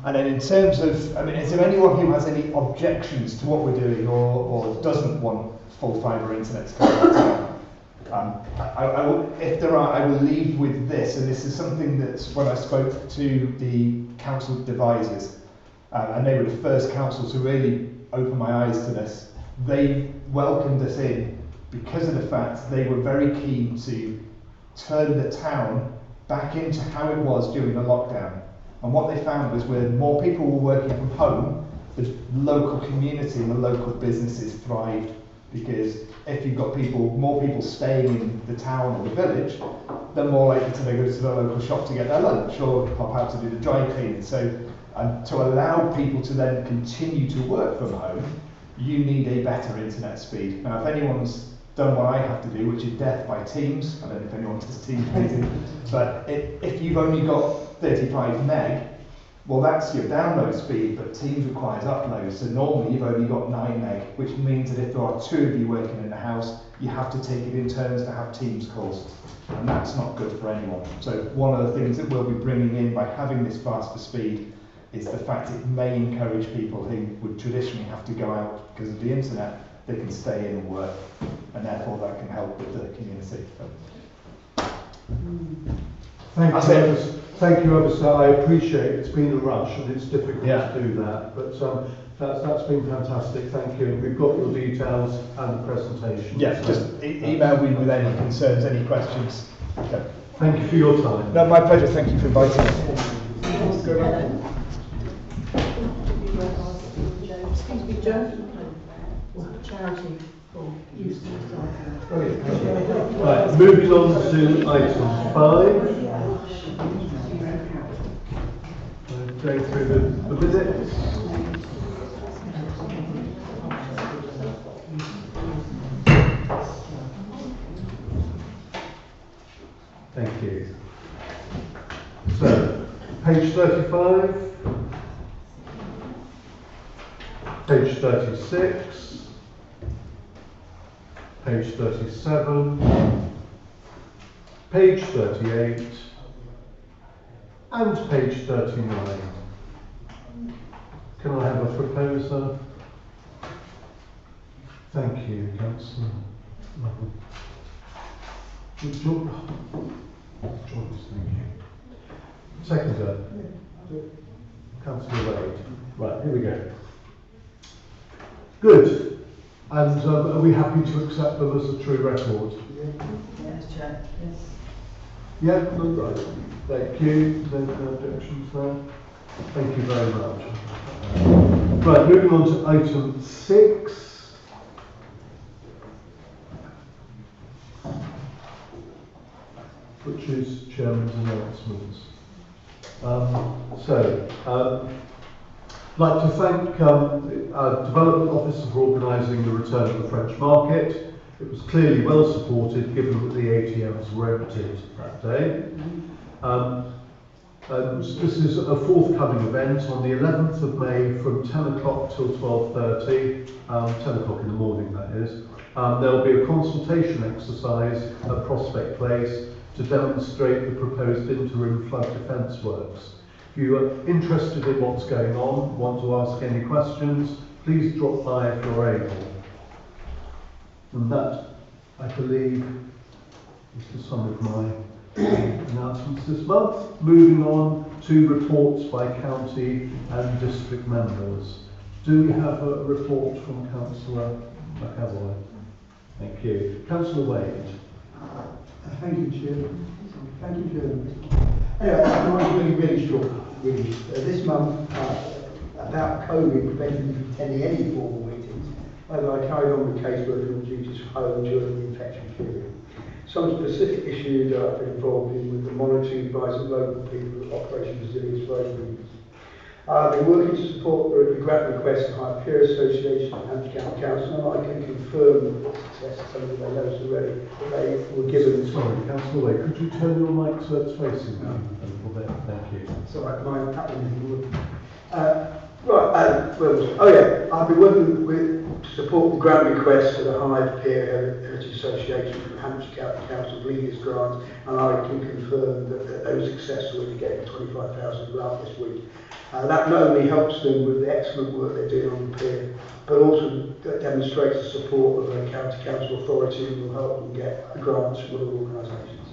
S10: And then in terms of, I mean, is there anyone who has any objections to what we're doing or doesn't want full fibre internet to come to town? I will, if there are, I will leave with this, and this is something that when I spoke to the council devisers, and they were the first council to really open my eyes to this, they welcomed us in because of the fact they were very keen to turn the town back into how it was during the lockdown. And what they found was where more people were working from home, the local community and the local businesses thrived, because if you've got more people staying in the town or the village, they're more likely to go to the local shop to get their lunch or pop out to do the dry cleaning. So to allow people to then continue to work from home, you need a better internet speed. Now, if anyone's done what I have to do, which is death by Teams, I don't know if anyone does Teams meeting, but if you've only got 35 meg, well, that's your download speed, but Teams requires upload. So normally you've only got 9 meg, which means that if there are 2 of you working in the house, you have to take it in turns to have Teams calls. And that's not good for anyone. So one of the things that we'll be bringing in by having this faster speed is the fact it may encourage people who would traditionally have to go out because of the internet, they can stay in and work. And therefore that can help with the community.
S1: Thank you, Officer. I appreciate it's been a rush and it's difficult to do that, but that's been fantastic. Thank you. We've got your details and the presentation.
S10: Yeah, just email me with any concerns, any questions. Okay.
S1: Thank you for your time.
S10: No, my pleasure. Thank you for inviting me.
S9: Excuse me, Joe.
S3: Charity for use
S1: Right, moving on to item 5. Going through the minutes. Thank you. So, page 35, page 36, page 37, page 38, and page 39. Can I have a proposer? Thank you, Councillor. Joyce, thank you. Seconder. Councillor Wade. Right, here we go. Good. And are we happy to accept them as a true record?
S3: Yes, Chair. Yes.
S1: Yeah, right. Thank you. No objections there. Thank you very much. Right, moving on to item 6. Which is Chairman's announcements. I'd like to thank our Development Officer for organising the return of the French market. It was clearly well supported given that the ATMs were emptied that day. This is a forthcoming event on the 11th of May from 10 o'clock till 12:30, 10 o'clock in the morning that is. There will be a consultation exercise at Prospect Place to demonstrate the proposed interim flood defence works. If you are interested in what's going on, want to ask any questions, please drop by if you're able. And that, I believe, is the sum of my announcements this month. Moving on to reports by county and district members. Do we have a report from Councillor McAvoy? Thank you. Councillor Wade.
S4: Thank you, Chair. Thank you, Chair. Anyway, I'm really short. Really. This month, about COVID prevented me from attending any formal meetings, although I carried on with casework duties from home during the infection period. Some specific issues I've been involved in with the monitoring advice of local people, Operation Resilience for Openings. I've been working to support the grant request of Hythe Peer Association and Hampshire County Council, and I can confirm the success of something they know already. They were given.
S1: Sorry, Councillor Wade, could you turn your mic so it's facing you a little bit? Thank you.
S4: It's all right, mine happened. I've been working to support the grant request for the Hythe Peer Heritage Association from Hampshire County Council previous grant, and I can confirm that they were successful in getting the 25,000 grant this week. That not only helps them with the excellent work they're doing on the pier, but also demonstrates the support of the county council authority and will help them get grants from other organisations.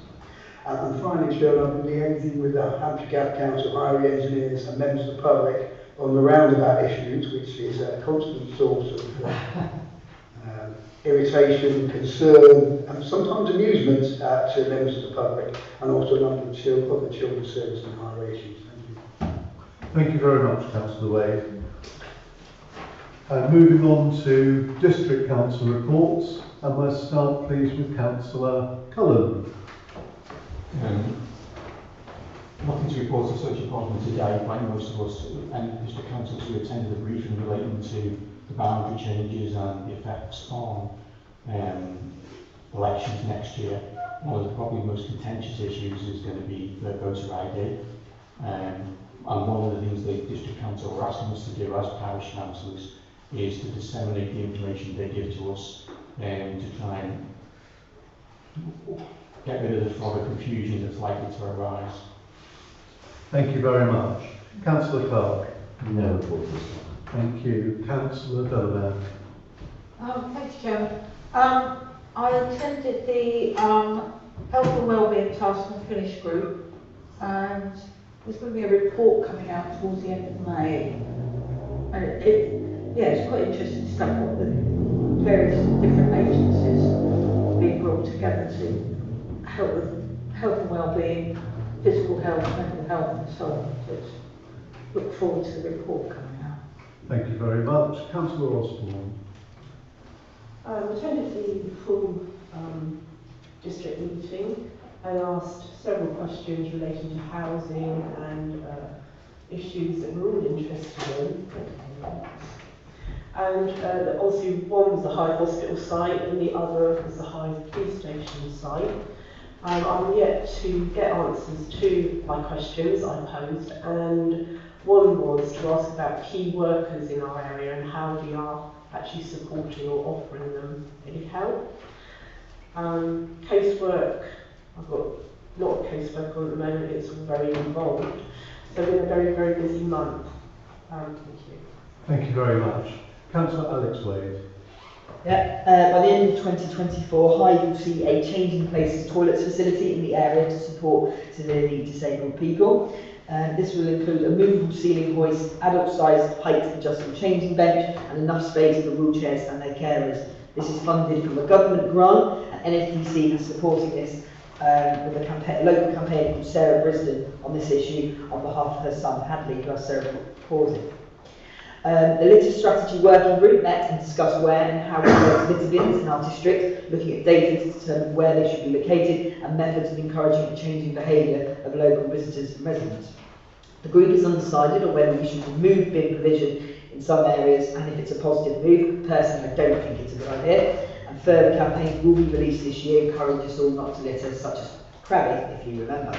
S4: And finally, Chairman, I've been liaising with the Hampshire County Council, highway engineers and members of the public on the roundabout issues, which is a constant source of irritation, concern, and sometimes amusement to members of the public, and also a number of other children's service and highway issues. Thank you.
S1: Thank you very much, Councillor Wade. Moving on to District Council reports, and we'll start please with Councillor Cullen.
S2: Nothing to report as such upon today, like most of us and district councils who attended the briefing relating to the boundary changes and the effects on elections next year. One of the probably most contentious issues is going to be the voter ID. And one of the things the district council were asking us to do as parish councillors is to disseminate the information they give to us to try and get rid of the fog of confusion that's likely to arise.
S1: Thank you very much. Councillor Clark.
S11: No report this time.
S1: Thank you. Councillor Delavan.
S12: Thanks, Chairman. I attended the Health and Wellbeing Task and Finish group, and there's going to be a report coming out towards the end of May. And it's quite interesting stuff, what the various different agencies being brought together to help with health and wellbeing, physical health, mental health and so on. So look forward to the report coming out.
S1: Thank you very much. Councillor Osborne.
S9: Attended the full district meeting and asked several questions relating to housing and issues that we're all interested in. And obviously one was the Hythe Hospital site and the other was the Hythe Police Station site. I'm yet to get answers to my questions I posed, and one was to ask about key workers in our area and how we are actually supporting or offering them any help. Casework, I've got a lot of casework on at the moment, it's very involved. So it's been a very, very busy month. Thank you.
S1: Thank you very much. Councillor Alex Wade.
S7: By the end of 2024, Hythe will see a changing places toilets facility in the area to support severely disabled people. This will include a movable ceiling hoist, adult-sized height adjustable changing bench, and enough space for wheelchairs and their carers. This is funded from a government grant, and NFTC is supporting this with a local campaign called Sarah Brisden on this issue on behalf of her son Hadley, who has cerebral palsy. The litter strategy working group met and discussed where and how to place litter bins in our district, looking at data to determine where they should be located and methods of encouraging the changing behaviour of local visitors and residents. The group is undecided on whether we should remove bin provision in some areas, and if it's a positive move. Personally, I don't think it's a good idea. And further campaigns will be released this year, encourage us all not to litter, such as Crabby, if you remember.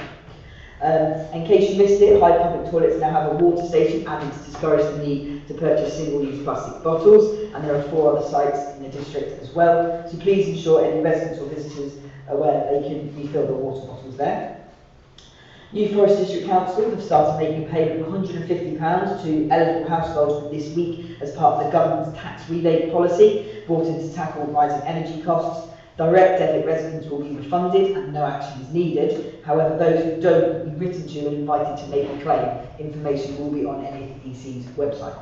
S7: In case you missed it, Hythe public toilets now have a water station, adding to discourage the need to purchase single-use plastic bottles, and there are 4 other sites in the district as well. So please ensure any residents or visitors are aware that they can refill their water bottles there. New Forest District Council have started making a payment of £150 to eligible households this week as part of the government's tax rebate policy, brought in to tackle rising energy costs. Direct debit residents will be refunded and no action is needed. However, those who don't will be written to and invited to make a claim. Information will be on NFTC's website.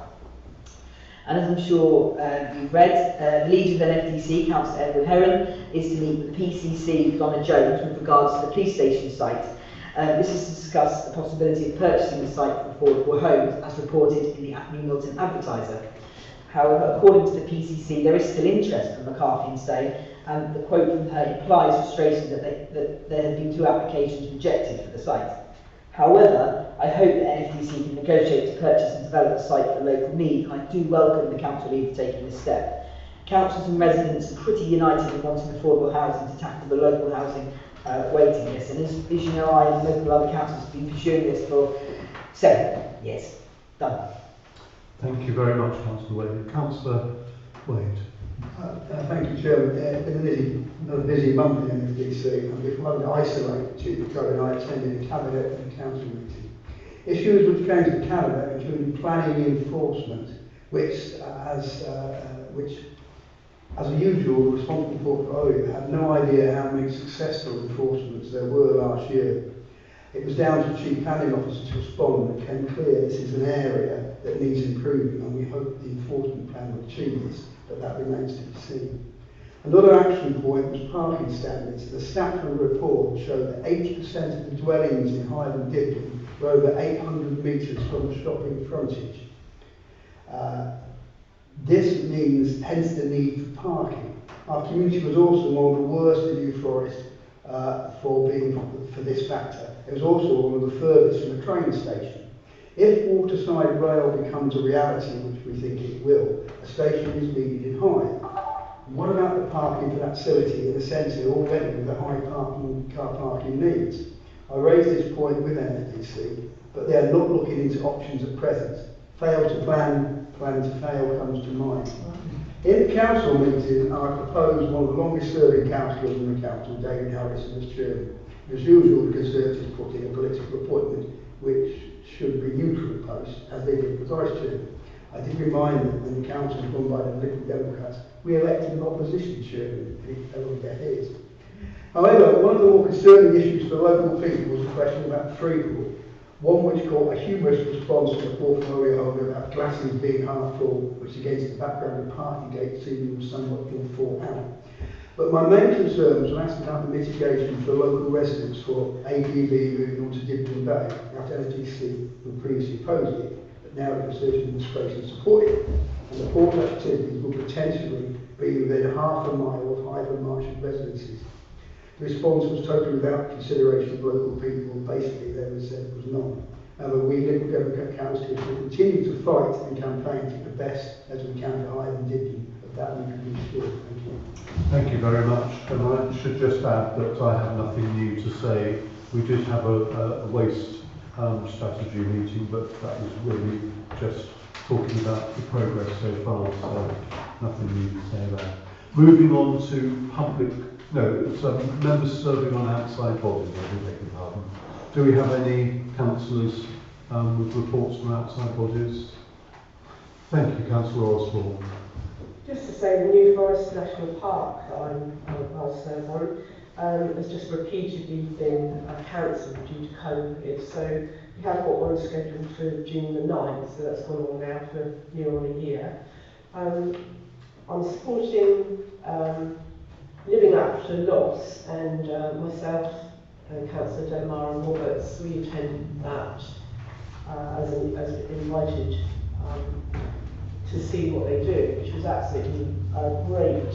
S7: And as I'm sure you've read, the leader of NFTC, Councillor Edward Heron, is to meet with PCC Donna Jones with regards to the police station site. This is to discuss the possibility of purchasing the site for affordable homes, as reported in the New Milton Advertiser. However, according to the PCC, there is still interest from McCarthy and Stone, and the quote from her implies frustration that there have been 2 applications rejected for the site. However, I hope that NFDC can negotiate to purchase and develop a site for local need, and I do welcome the council leader taking this step. Councils and residents are pretty united in wanting affordable housing to tackle the local housing waiting list, and as you know, I and local other councils have been pursuing this for 7 years. Done.
S1: Thank you very much, Councillor Wade. Councillor Wade.
S4: Thank you, Chairman. It's been another busy month in NFDC, and if one to isolate, Chief Joe and I attended a cabinet and council meeting. Issues which came to the cabinet including planning and enforcement, which, as usual, the responsible portfolio had no idea how many successful enforcements there were last year. It was down to the Chief Planning Officer to respond, and it became clear this is an area that needs improving, and we hope the enforcement plan will achieve this, but that remains to be seen. Another action point was parking standards. The Stafford report showed that 80% of the dwellings in Hythe and Dibden were over 800 metres from the shopping frontage. This means, hence the need for parking. Our community was also one of the worst in New Forest for this factor. It was also one of the furthest from the train station. If waterside rail becomes a reality, which we think it will, a station is needed in Hythe. What about the parking for that facility in a centre already with the high car parking needs? I raised this point with NFDC, but they are not looking into options at present. Fail to plan, plan to fail comes to mind. In the council meeting, I proposed one of the longest serving councillors in the council, David Harrison, as chairman. As usual, the Conservatives put in a political appointment which should be neutral post, as they did with vice chairman. I did remind them when the council was run by the Liberal Democrats, we elected an opposition chairman, and it fell on deaf ears. However, one of the more concerning issues for local people was the question about Freeport, one which got a humorous response from the portfolio holder about glasses being half full, which against the background of parking gates seeming somewhat all fall out. But my main concern was when asked about the mitigation for local residents for APB moving on to Dibden Bay, after NFDC who previously opposed it, but now the Conservative administration support it. And the port activities will potentially be within half a mile of Hythe and Marshall residences. The response was totally without consideration of local people. Basically, there was none. However, we Liberal Democrat councillors will continue to fight and campaign to the best as we can for Hythe and Dibden. Of that we can be sure. Thank you.
S1: Thank you very much. And I should just add that I have nothing new to say. We did have a waste strategy meeting, but that was really just talking about the progress so far, so nothing new to say there. Moving on to public, members serving on outside bodies, I beg your pardon. Do we have any councillors with reports from outside bodies? Thank you, Councillor Osborne.
S9: Just to say, the New Forest National Park that I'll serve on has just repeatedly been cancelled due to COVID. So we have got one scheduled for June the 9th, so that's gone on now for near on a year. I'm supporting Living After Loss, and myself and Councillor Demar and Roberts, we attended that as invited to see what they do, which was absolutely a great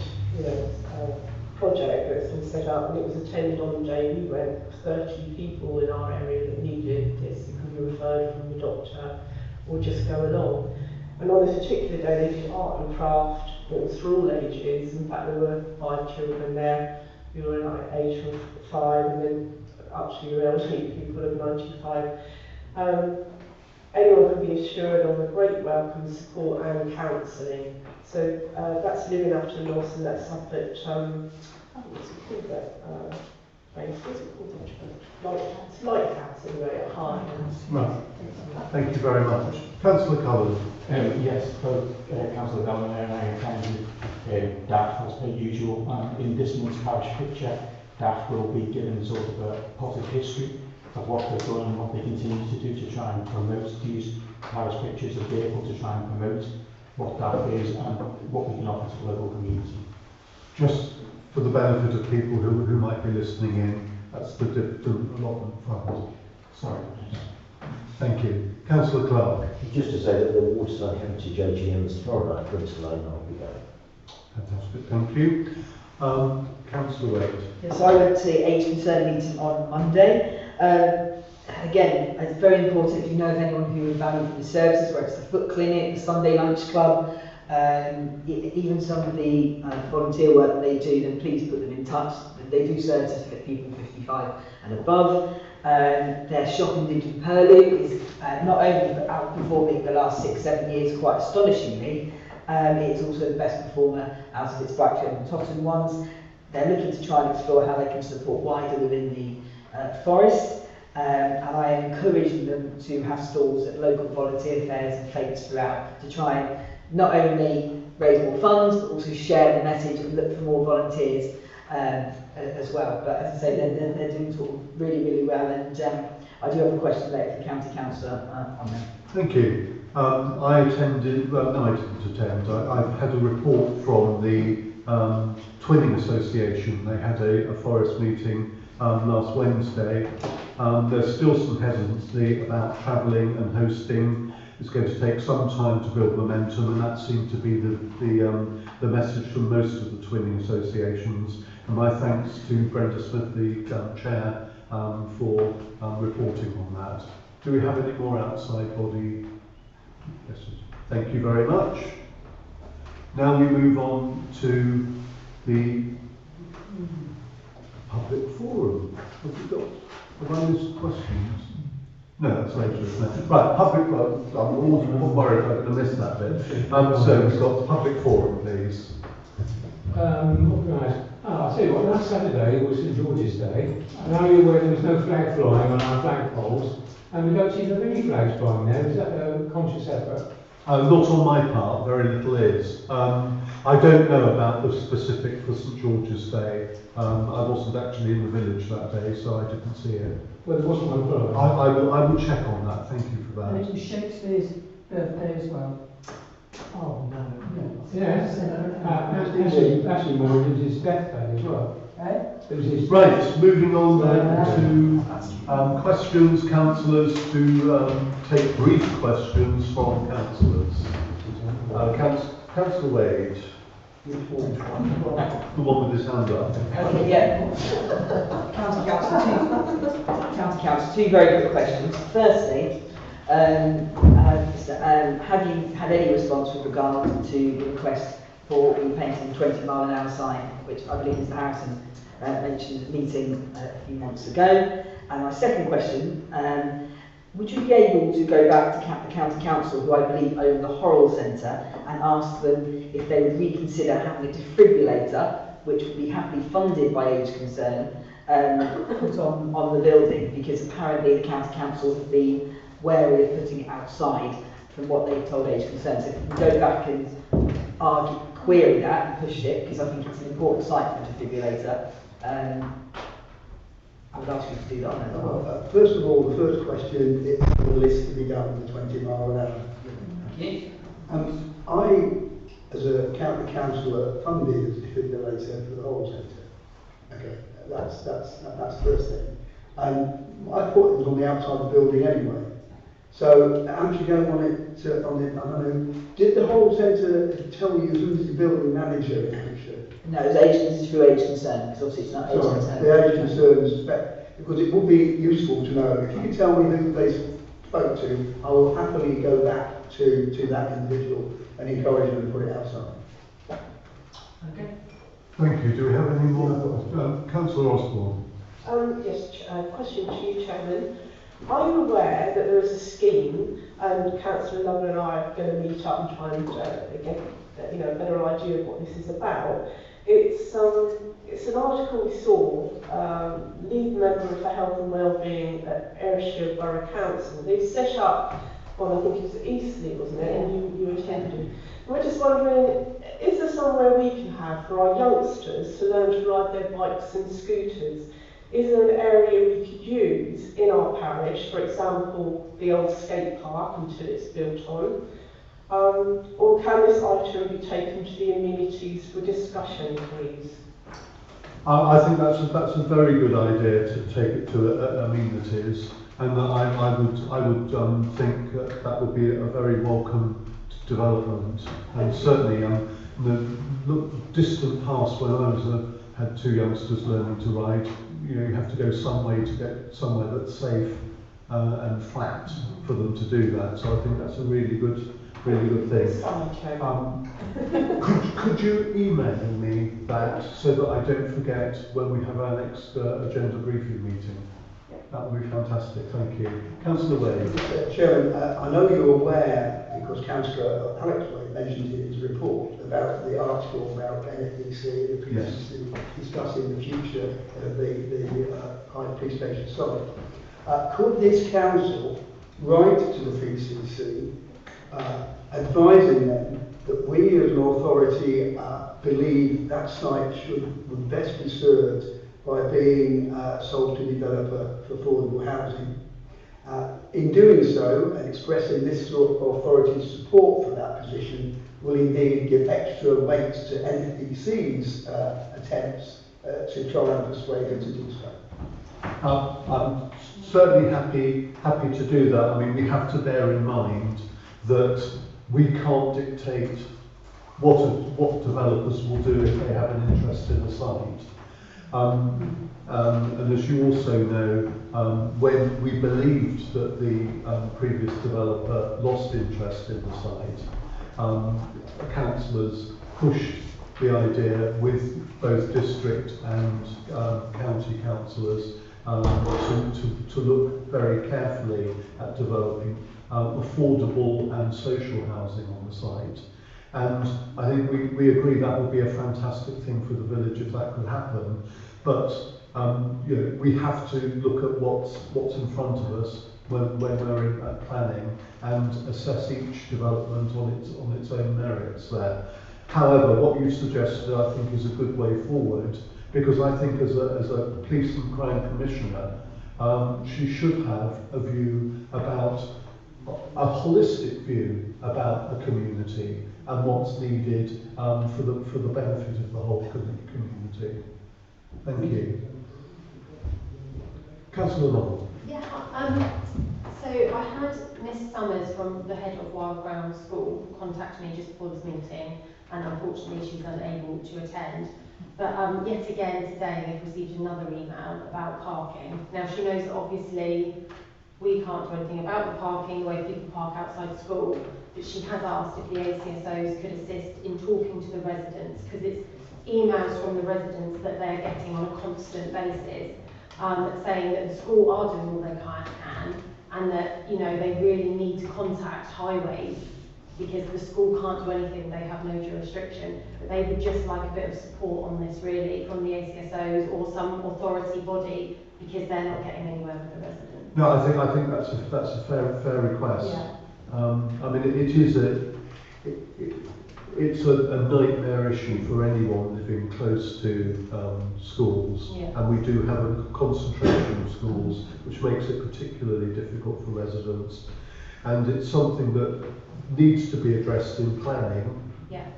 S9: project that's been set up, and it was attended on the day we went. 30 people in our area that needed this. It could be referred from the doctor or just go along. And on this particular day they did art and craft. It was for all ages. In fact, there were 5 children there who were like age from 5 and then up to your elderly people of 95. Anyone can be assured of a great welcome, support and counselling. So that's Living After Loss, and that's up at, what's it called that? What's it called? Lighthouse anyway, at Hythe.
S1: Right. Thank you very much. Councillor Cullen.
S2: Yes, both Councillor Gallagher and I attended DAF as per usual. In this month's parish picture, DAF will be given sort of a positive history of what they've done and what they continue to do to try and promote, to use parish pictures as a vehicle to try and promote what DAF is and what we can offer to the local community.
S1: Just for the benefit of people who might be listening in, that's the allotment fund. Sorry. Thank you. Councillor Clark.
S11: Just to say that the Waterside Heritage AGM is tomorrow night, Bristol Lane, I'll be there.
S1: Fantastic, thank you. Councillor Wade.
S7: Yes, I went to the Age Concern meeting on Monday. again, it's very important if you know of anyone who is valued for the services, whether it's the foot clinic, the Sunday lunch club, even some of the volunteer work that they do, then please put them in touch. They do services for people 55 and above. Their shop in Dibden Parish is not only outperforming the last 6-7 years quite astonishingly, it's also the best performer out of its Blackfield and Totton ones. They're looking to try and explore how they can support wider within the forest, and I am encouraging them to have stalls at local volunteer fairs and fêtes throughout to try and not only raise more funds but also share the message and look for more volunteers as well. But as I say, they're doing sort of really, really well, and I do have a question later for the County Councillor on them.
S1: Thank you. I attended, well, no, I didn't attend. I've had a report from the Twinning Association. They had a forest meeting last Wednesday. There's still some hesitancy about travelling and hosting. It's going to take some time to build momentum, and that seemed to be the message from most of the Twinning associations. And my thanks to Brenda Smith, the chair, for reporting on that. Do we have any more outside body? Yes. Thank you very much. Now we move on to the public forum. Have I missed questions? No, that's later, isn't it? Right, public, I'm always worried I'm going to miss that bit. So we've got the public forum, please.
S13: What can I ask? I'll tell you what, last Saturday was St George's Day, and are you aware there was no flag flying on our flagpoles, and we don't seem to have any flags flying there? Is that a conscious effort?
S1: Not on my part, very little is. I don't know about the specific for St George's Day. I wasn't actually in the village that day, so I didn't see it.
S13: Well, there wasn't one flying.
S1: I will check on that, thank you for that.
S6: And it was Shakespeare's birthday as well. Oh no.
S13: Yes. Actually, more, it was his death day as well. It was his
S1: right, moving on then to questions, councillors, to take brief questions from councillors. Councillor Wade. The one with his hand up.
S7: Okay, yeah. County Council, two very quick questions. Firstly, have you had any response with regard to the request for repainting the 20-mile-an-hour sign, which I believe Mr Harrison mentioned at the meeting a few months ago? And my second question, would you be able to go back to the County Council, who I believe own the Horrell Centre, and ask them if they would reconsider having a defibrillator, which would be happily funded by Age Concern, put on the building, because apparently the County Council have been wary of putting it outside from what they've told Age Concern. So if you can go back and query that and push it, because I think it's an important site for a defibrillator, I would ask you to do that on that.
S4: Well, first of all, the first question, it's on the list to be done with the 20 mile an hour.
S7: Thank you.
S4: I, as a county councillor, funded a defibrillator for the whole centre. Okay, that's the first thing. And I thought it was on the outside of the building anyway. So, actually going on it, I don't know, did the whole centre tell you who's the building manager in Hampshire?
S7: No, it's Age Concern, because obviously it's not Age Concern.
S4: The Age Concern's, because it would be useful to know. If you could tell me who they spoke to, I will happily go back to that individual and encourage them to put it outside.
S7: Okay.
S1: Thank you. Do we have any more? Councillor Osborne.
S9: Yes, question to you, Chairman. Are you aware that there is a scheme, and Councillor Lover and I are going to meet up and try and get a better idea of what this is about? It's an article we saw, lead member for health and wellbeing at Ayrshire Borough Council. They set up, well, I think it was Eastleigh, wasn't it? And you attended. And we're just wondering, is there somewhere we can have for our youngsters to learn to ride their bikes and scooters? Is there an area we could use in our parish, for example, the old skate park until it's built on? Or can this item be taken to the amenities for discussion, please?
S1: I think that's a very good idea to take it to amenities, and I would think that would be a very welcome development. And certainly, the distant past when I had two youngsters learning to ride, you have to go some way to get somewhere that's safe. and flat for them to do that. So I think that's a really good thing. Could you email me that so that I don't forget when we have our next agenda briefing meeting? That would be fantastic, thank you. Councillor Wade.
S4: Chairman, I know you're aware, because Councillor Alex Wade mentioned it in his report, about the article about NFDC, the PCC, discussing the future of the Hythe Police Station site. Could this council write to the PCC advising them that we as an authority believe that site would best be served by being sold to a developer for affordable housing. In doing so and expressing this sort of authority's support for that position will indeed give extra weight to NFDC's attempts to try and persuade them to do so.
S1: I'm certainly happy to do that. I mean, we have to bear in mind that we can't dictate what developers will do if they have an interest in the site. And as you also know, when we believed that the previous developer lost interest in the site, councillors pushed the idea with both district and county councillors to look very carefully at developing affordable and social housing on the site. And I think we agree that would be a fantastic thing for the village if that could happen. But you know, we have to look at what's in front of us when we're in planning and assess each development on its own merits there. However, what you suggested I think is a good way forward, because I think as a police and crime commissioner, she should have a view about a holistic view about the community and what's needed for the benefit of the whole community. Thank you. Councillor Lovell.
S14: Yeah, so I had Miss Summers from the head of Wild Ground School contact me just before this meeting, and unfortunately she's unable to attend. But yet again today we've received another email about parking. Now she knows that obviously we can't do anything about the parking, the way people park outside school, but she has asked if the ACSOs could assist in talking to the residents, because it's emails from the residents that they're getting on a constant basis, saying that the school are doing all they can, and that, you know, they really need to contact highways because the school can't do anything, they have no jurisdiction, but they would just like a bit of support on this really from the ACSOs or some authority body, because they're not getting anywhere with the residents.
S1: No, I think that's a fair request.
S14: Yeah.
S1: I mean, it's a nightmare issue for anyone living close to schools,
S14: yeah.
S1: And we do have a concentration of schools, which makes it particularly difficult for residents. And it's something that needs to be addressed in planning.
S14: Yeah.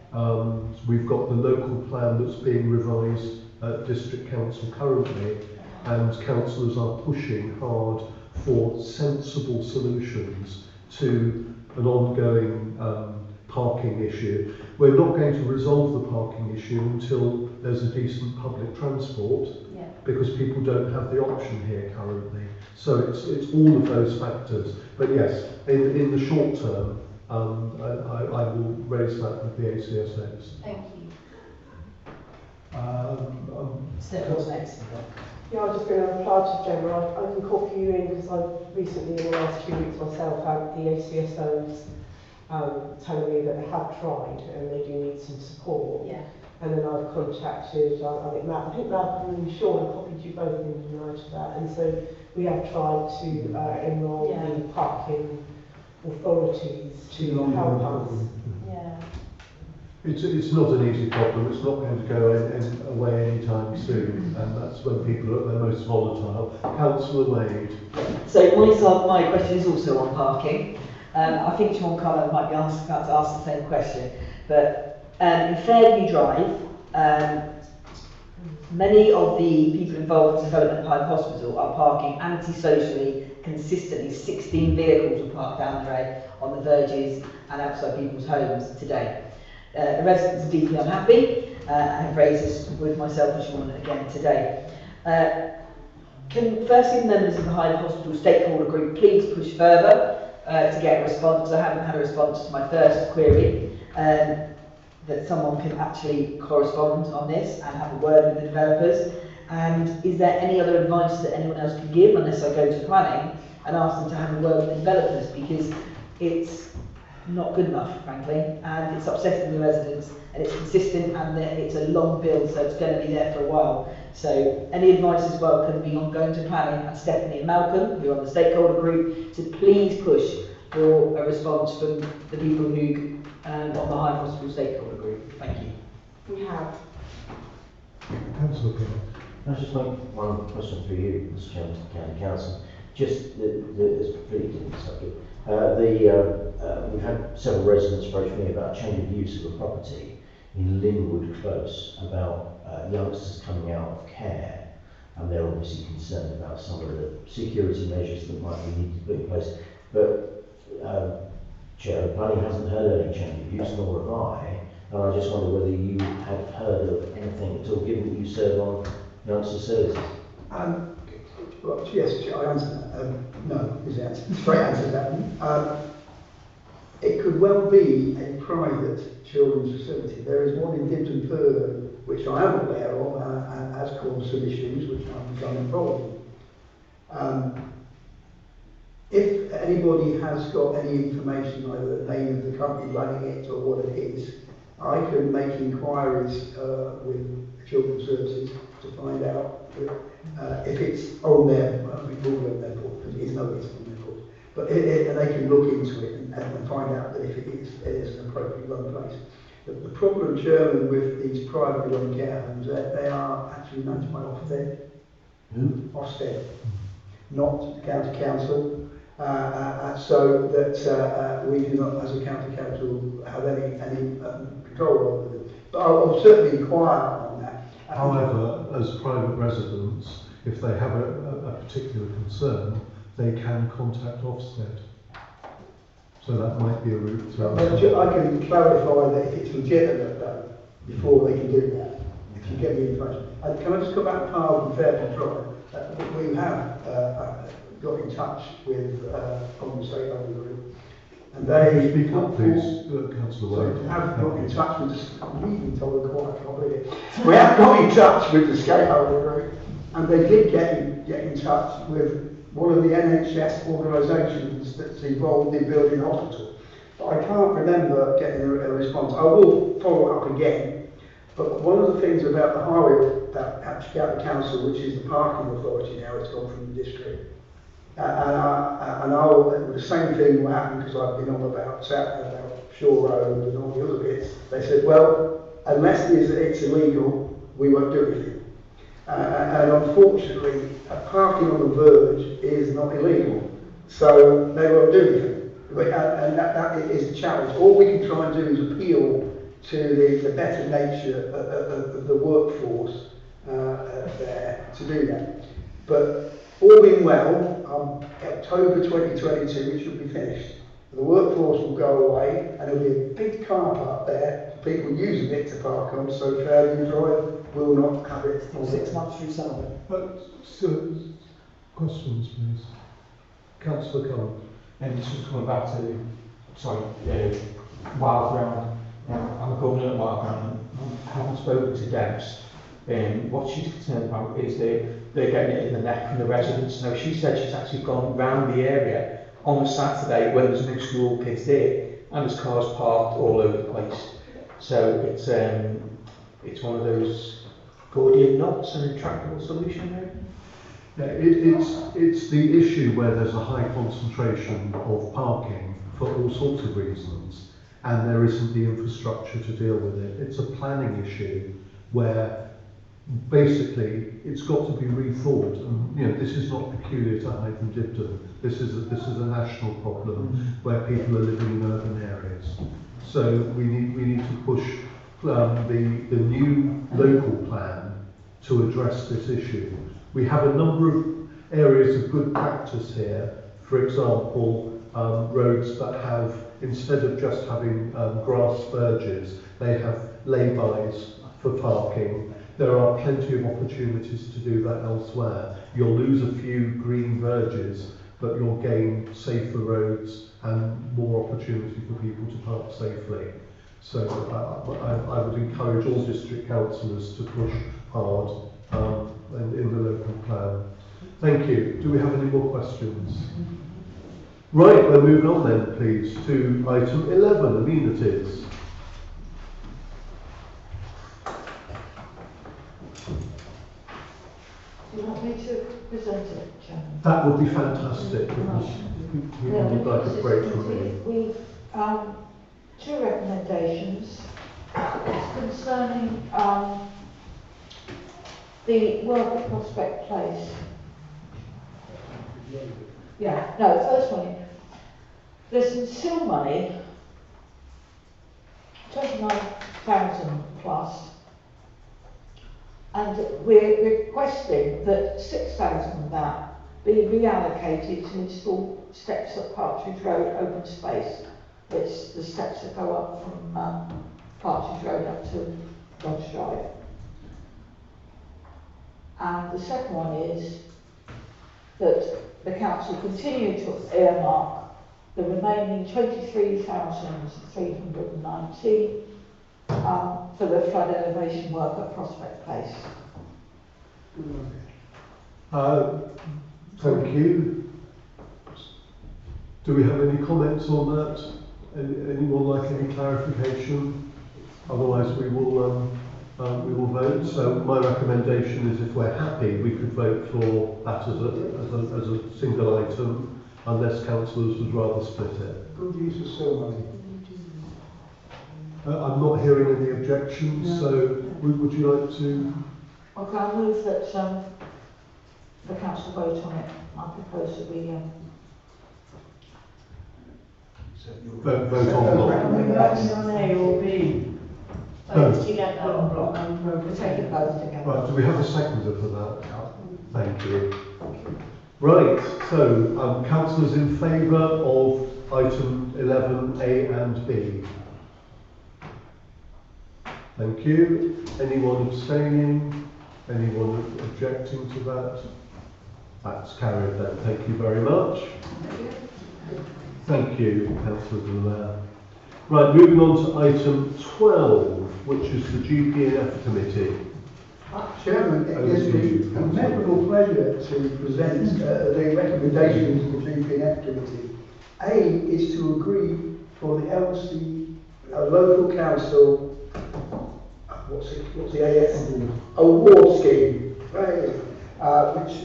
S1: We've got the local plan that's being revised at District Council currently, and councillors are pushing hard for sensible solutions to an ongoing parking issue. We're not going to resolve the parking issue until there's a decent public transport,
S14: yeah.
S1: because people don't have the option here currently. So it's all of those factors. But yes, in the short term, I will raise that with the ACSOs.
S14: Thank you.
S7: What's next?
S9: Yeah, I was just going to reply to Gemma. I can copy you in because I've recently, in the last 2 weeks myself, had the ACSOs telling me that they have tried and they do need some support.
S14: Yeah.
S9: And then I've contacted, I think Malcolm and Sean copied you both in tonight to that. And so we have tried to enrol the parking authorities to help us.
S14: Yeah.
S1: It's not an easy problem. It's not going to go away anytime soon, and that's when people are at their most volatile. Councillor Wade.
S7: So my question is also on parking. I think Sean Cullen might be about to ask the same question, but in Fairview Drive, many of the people involved in the development of Hythe Hospital are parking antisocially, consistently. 16 vehicles are parked down the road on the verges and outside people's homes today. The residents are deeply unhappy and have raised this with myself and Sean again today. Can firstly members of the Hythe Hospital stakeholder group please push further to get a response? I haven't had a response to my first query, that someone can actually correspond on this and have a word with the developers. And is there any other advice that anyone else can give, unless I go to planning and ask them to have a word with the developers, because it's not good enough, frankly, and it's upsetting the residents, and it's consistent, and it's a long build, so it's going to be there for a while. So any advice as well can be on going to planning, and Stephanie and Malcolm, who are on the stakeholder group, to please push for a response from the people who on the Hythe Hospital stakeholder group. Thank you.
S9: We have.
S1: Councillor Clark.
S11: Can I just make one question for you, Mr. Chairman, to County Council? Just it's a completely different subject. We've had several residents approach me about change of use of a property in Linwood Close, about youngsters coming out of care, and they're obviously concerned about some of the security measures that might be needed to put in place. But Chair, planning hasn't heard any change of use, nor have I, and I just wonder whether you have heard of anything at all, given that you serve on youngster services.
S4: Well, yes, I answered that. No, is the answer. Straight answer to that. It could well be a private children's facility. There is one in Dibden Parish, which I am aware of, and has caused some issues, which I'm becoming involved in. If anybody has got any information, either the name of the company running it or what it is, I can make inquiries with Children's Services to find out if it's on their, well, we call it on their board, because it is no, it's on their board. But and they can look into it and find out that if it is an appropriately run place. The problem, Chairman, with these privately run care homes, they are actually managed by Ofsted. Ofsted, not the County Council. So that we do not, as a County Council, have any control over them. But I'll certainly inquire on that.
S1: However, as private residents, if they have a particular concern, they can contact Ofsted. So that might be a route to
S4: I can clarify that if it's legitimate though, before they can do that, if you get the information. Can I just come back to Park and Fair Control? We have got in touch with on the stakeholder group, and they
S1: speak up, please, Councillor Wade.
S4: Have got in touch with the. I'm reading told quite complicated. We have got in touch with the stakeholder group, and they did get in touch with one of the NHS organisations that's involved in building a hospital. But I can't remember getting a response. I will follow up again. But one of the things about the highway, actually at the council, which is the parking authority now, it's gone from the district. The same thing will happen, because I've been on about Shore Road and all the other bits. They said, well, unless it's illegal, we won't do anything. And unfortunately, parking on the verge is not illegal, so they won't do anything. And that is the challenge. All we can try and do is appeal to the better nature of the workforce there to do that. But all being well, October 2022 it should be finished. The workforce will go away, and there'll be a big car park there for people using it to park on, so Fairview Drive will not have it.
S7: 6 months through summer.
S1: Questions, please. Councillor Cullen.
S2: And this was coming back to, Wild Ground. I'm a governor at Wild Ground. I haven't spoken to Debs. What she's concerned about is they're getting it in the neck from the residents. Now, she said she's actually gone round the area on a Saturday when there's no school kids there, and there's cars parked all over the place. So it's one of those Gordian knots and intractable solution there.
S1: Yeah, it's the issue where there's a high concentration of parking for all sorts of reasons, and there isn't the infrastructure to deal with it. It's a planning issue where basically it's got to be rethought, and this is not peculiar to Hythe and Dibden. This is a national problem where people are living in urban areas. So we need to push the new local plan to address this issue. We have a number of areas of good practice here. For example, roads that have, instead of just having grass verges, they have lay-bys for parking. There are plenty of opportunities to do that elsewhere. You'll lose a few green verges, but you'll gain safer roads and more opportunity for people to park safely. So I would encourage all district councillors to push hard in the local plan. Thank you. Do we have any more questions? Right, we're moving on then, please, to item 11, amenities.
S12: Do you want me to present it, Chairman?
S1: That would be fantastic. Because people would like a break from me.
S12: We've two recommendations. It's concerning the work at Prospect Place. Yeah, no, the first one. There's some SIL money, 29,000 plus, and we're requesting that 6,000 of that be reallocated to install steps at Partridge Road open space. It's the steps that go up from Partridge Road up to Dodge Drive. And the second one is that the council continue to earmark the remaining 23,390 for the flood elevation work at Prospect Place.
S1: Thank you. Do we have any comments on that? Anyone like any clarification? Otherwise we will vote. So my recommendation is, if we're happy, we could vote for that as a single item, unless councillors would rather split it.
S4: Good use of SIL money.
S1: I'm not hearing any objections,
S12: No.
S1: so would you like to?
S12: Okay, I'll move that the council vote on it. I propose that we
S1: vote on block.
S12: on A or B.
S1: Both
S12: together. We'll take it both together.
S1: Right, do we have a seconder for that? Thank you. Right, so councillors in favour of item 11A and B? Thank you. Anyone abstaining? Anyone objecting to that? That's carried then. Thank you very much. Thank you, Councillor Blair. Right, moving on to item 12, which is the GP&F committee.
S4: Chairman, it gives me a memorable pleasure to present the recommendations of the GP&F committee. A is to agree for the LC local council, what's the AF award scheme, right? Which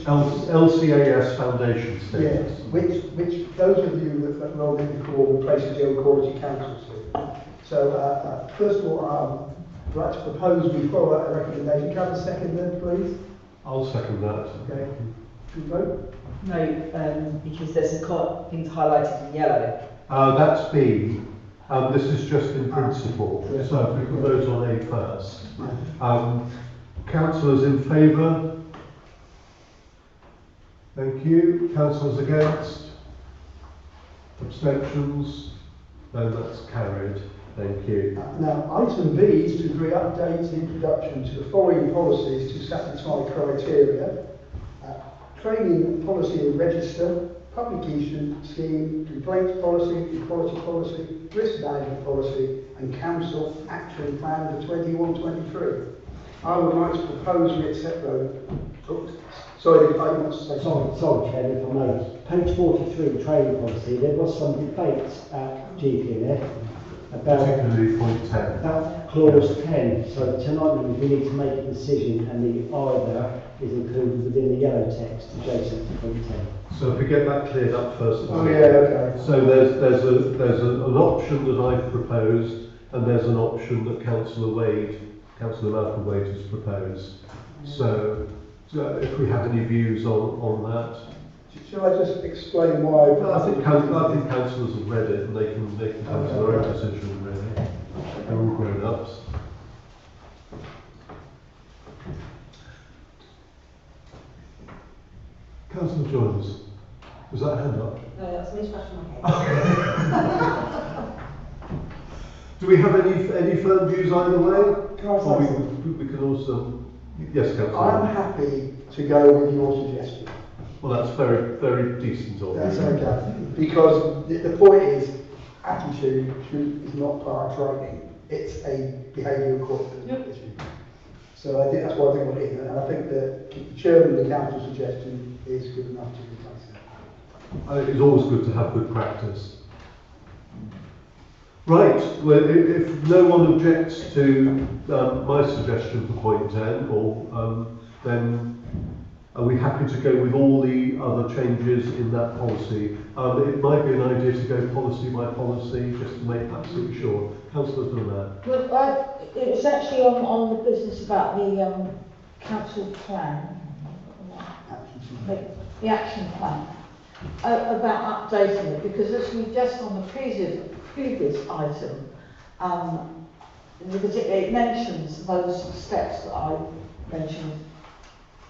S1: LCAS Foundation status.
S4: Yes, which those of you that know me before replaces the old Quality Council scheme. So first of all, I'd like to propose we follow that recommendation. Can I have a second then, please?
S1: I'll second that.
S4: Okay. Should we vote?
S7: No, because there's some things highlighted in yellow.
S1: That's B. This is just in principle. So if we can vote on A first. Councillors in favour? Thank you. Councillors against? Abstentions? No, that's carried. Thank you.
S4: Now, item B is to agree updates and introduction to the following policies to satisfy criteria. Training policy and register, publication scheme, complaints policy, equality policy, risk management policy, and council action plan for 21-23. I would like to propose we accept those. Sorry, I want to say something.
S15: Sorry, Chairman, if I may. Page 43, training policy, there was some debate at GP&F about,
S1: particularly point 10.
S15: about clause 10. So tonight we need to make a decision, and the either is included within the yellow text adjacent to point 10.
S1: So if we get that cleared up first of all.
S4: Oh yeah, okay.
S1: So there's an option that I've proposed, and there's an option that Councillor Malcolm Wade has proposed. So if we have any views on that.
S4: Shall I just explain why?
S1: I think councillors have read it, and they can come to their own decision, really. They're all grown-ups. Councillor Jones, was that a hand up?
S3: No, that's me scratching my head.
S1: Do we have any firm views either way?
S4: Can I say
S1: Or
S4: something?
S1: we can also, yes, Councillor.
S4: I'm happy to go with your suggestion.
S1: Well, that's very, very decent of you.
S4: That's okay. Because the point is, attitude is not part of training. It's a behavioural quality issue. So I think that's why I think what it is. And I think that the chairman of the council suggestion is good enough to replace it.
S1: It's always good to have good practice. Right, well, if no one objects to my suggestion for point 10, then are we happy to go with all the other changes in that policy? It might be an idea to go policy by policy, just to make absolutely sure. Councillor Dunlap.
S12: Well, it was actually on the business about the council plan, the action plan, about updating it, because as we just on the previous item, because it mentions those steps that I mentioned.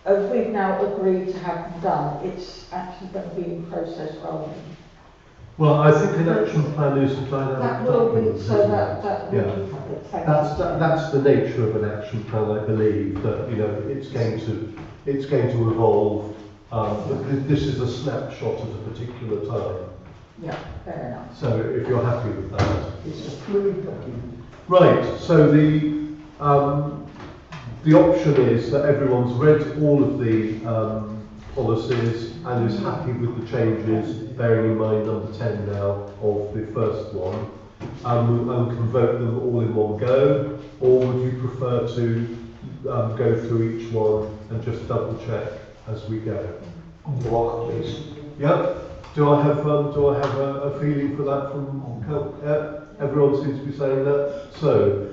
S12: If we've now agreed to have them done, it's actually going to be in process rather than.
S1: Well, I think an action plan is a dynamic
S12: That will
S1: document,
S12: be, so
S1: isn't
S12: that
S1: it?
S12: will be public. Thank you.
S1: That's the nature of an action plan, I believe, that it's going to evolve. But this is a snapshot at a particular time.
S12: Yeah, fair enough.
S1: So if you're happy with that.
S4: It's a fluid document.
S1: Right, so the option is that everyone's read all of the policies and is happy with the changes, bearing in mind number 10 now of the first one, and can vote them all in one go, or would you prefer to go through each one and just double check as we go?
S8: Block, please.
S1: Yeah. Do I have a feeling for that from? Everyone seems to be saying that. So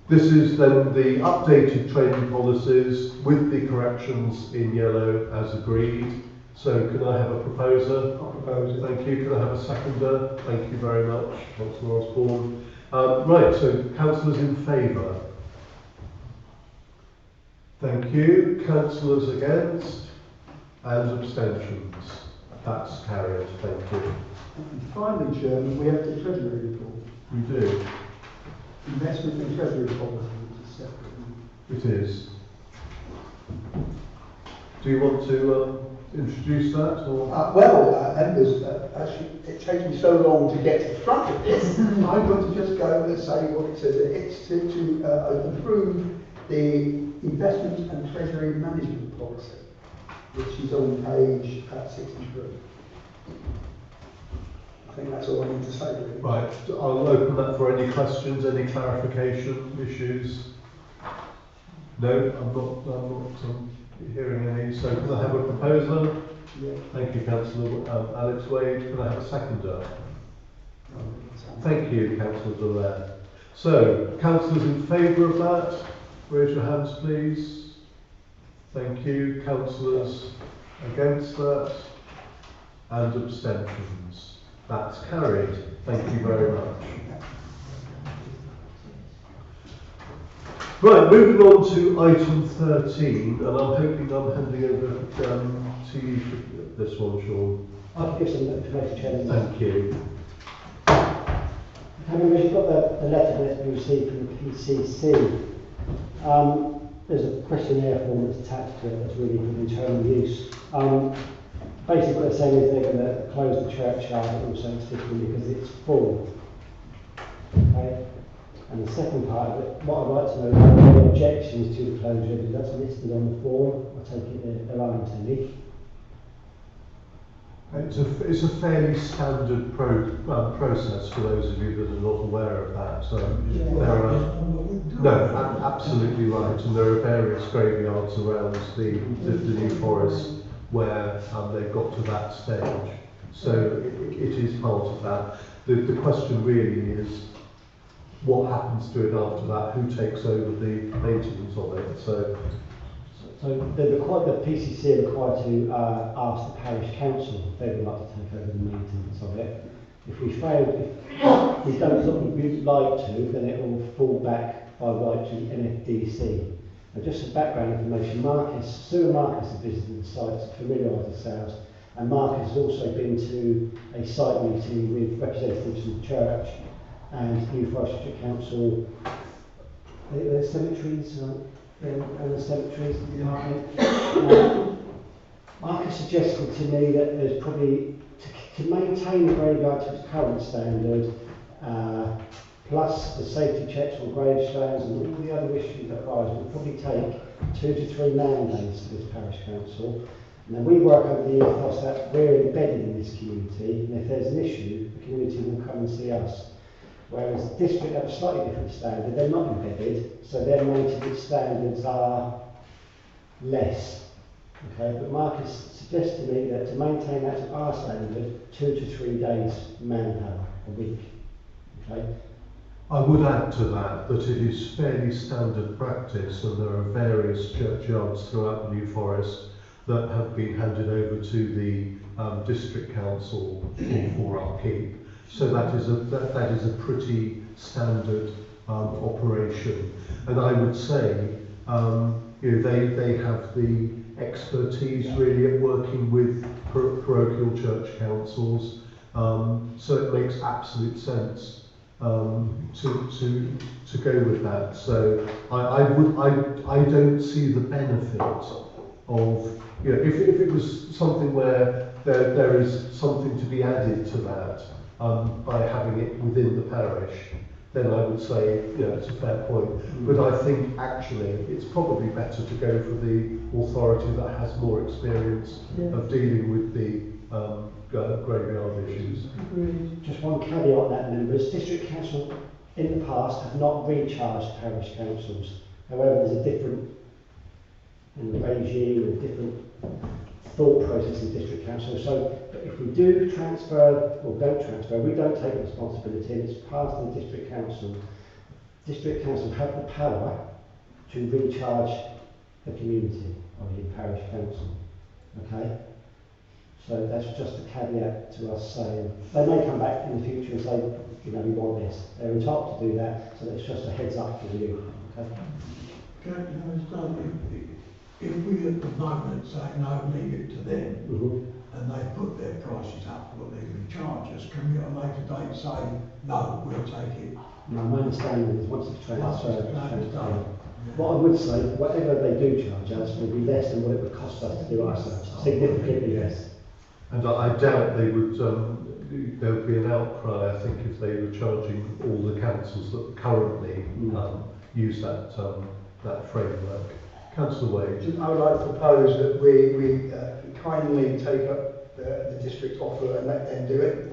S1: this is then the updated training policies with the corrections in yellow as agreed. So can I have a proposer?
S4: I'll propose it.
S1: Thank you. Can I have a seconder? Thank you very much, Councillor Osborne. Right. So councillors in favour. Thank you. Councillors against and abstentions. That's carried, thank you.
S4: And finally, Chairman, we have the Treasury report.
S1: We do.
S4: Investment and Treasury policy, which is separate.
S1: It is. Do you want to introduce that? Or?
S4: Members, actually, it takes me so long to get to the front of this. I'm going to just go and say what it says. It's to approve the investment and Treasury management policy, which is on page 63. I think that's all I need to say, really.
S1: Right, I'll open that for any questions, any clarification issues. No, I'm not hearing any. So can I have a proposer?
S4: Yeah.
S1: Thank you, Councillor Alex Wade. Can I have a seconder? Thank you, Councillor Delaire. So, councillors in favour of that, raise your hands, please. Thank you. Councillors against that? And abstentions? That's carried. Thank you very much. Right, moving on to item 13, and I'm hoping I'm handing over to you for this one, Sean.
S15: I'll give some information, Chairman.
S1: Thank you.
S15: Having we've got the letter that we received from the PCC, there's a questionnaire form that's attached to it that's really for internal use. Basically what they're saying is they're going to close the churchyard also particularly because it's full. Okay? And the second part of it, what I'd like to know is are there any objections to the closure, because that's listed on the form. I take it there aren't any.
S1: It's a fairly standard process for those of you that are not aware of that. No, absolutely right. And there are various graveyards around the New Forest where they've got to that stage. So it is part of that. The question really is what happens to it after that? Who takes over the maintenance of it? So
S15: the PCC are required to ask the parish council if they would like to take over the maintenance of it. If we fail, if we don't look we'd like to, then it will fall back by right to the NFDC. Now, just some background information, Sue and Marcus have visited the site to familiarise themselves, and Marcus has also been to a site meeting with representatives from the church and New Forest District Council, the cemeteries, and the cemeteries department. Marcus suggested to me that there's probably, to maintain the graveyard to its current standard, plus the safety checks on gravestones and all the other issues that arise, would probably take 2 to 3 man days for this parish council. And then we work over the ethos that we're embedded in this community, and if there's an issue, the community will come and see us. Whereas the district have a slightly different standard, they're not embedded, so their maintenance standards are less. Okay, but Marcus suggests to me that to maintain that to our standard, 2 to 3 days manpower a week. Okay.
S1: I would add to that that it is fairly standard practice, and there are various churchyards throughout the New Forest that have been handed over to the district council for upkeep. So that is a pretty standard operation, and I would say they have the expertise really at working with parochial church councils, so it makes absolute sense to go with that. So I don't see the benefit of, if it was something where there is something to be added to that by having it within the parish, then I would say it's a fair point. But I think actually it's probably better to go for the authority that has more experience of dealing with the graveyard issues.
S15: Just one caveat on that, members. District council in the past have not recharged parish councils. However, there's a different regime and different thought process in district council. So if we do transfer or don't transfer, we don't take responsibility, and it's passed to the district council. District council have the power to recharge the community of the parish council. Okay? So that's just a caveat to us saying, they may come back in the future and say, we want this. They're entitled to do that, so that's just a heads up for you. Okay?
S8: If we at the moment say no, leave it to them, and they put their prices up, what they're going to charge us, can we at a later date say, no, we'll take it?
S15: No, my understanding is once it's transferred, it's transferred. What I would say, whatever they do charge us will be less than what it would cost us to do ourselves, significantly less.
S1: And I doubt they would, there would be an outcry, I think, if they were charging all the councils that currently use that framework. Councillor Wade.
S4: I would like to propose that we kindly take up the district offer and let them do it.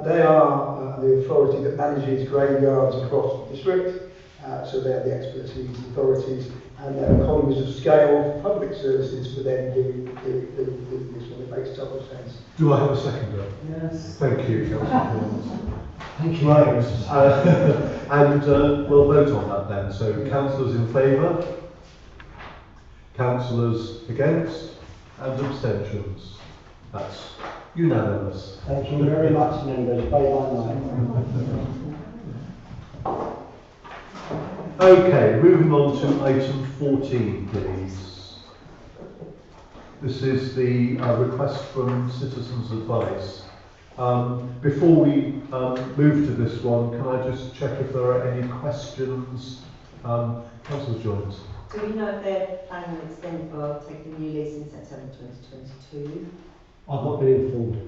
S4: They are the authority that manages graveyards across the district, so they're the expertise authorities, and there are economies of scale for public services for them to do this one. It makes total sense.
S1: Do I have a seconder?
S6: Yes.
S1: Thank you, Councillor.
S15: Thank you.
S1: Right, and we'll vote on that then. So, councillors in favour, councillors against, and abstentions. That's unanimous.
S15: Thank you very much, members. Bye bye.
S1: Okay, moving on to item 14, please. This is the request from Citizens Advice. Before we move to this one, can I just check if there are any questions? Councillor Jones.
S16: Do we know if they're planning to extend or take a new lease in September 2022?
S15: I've not been informed.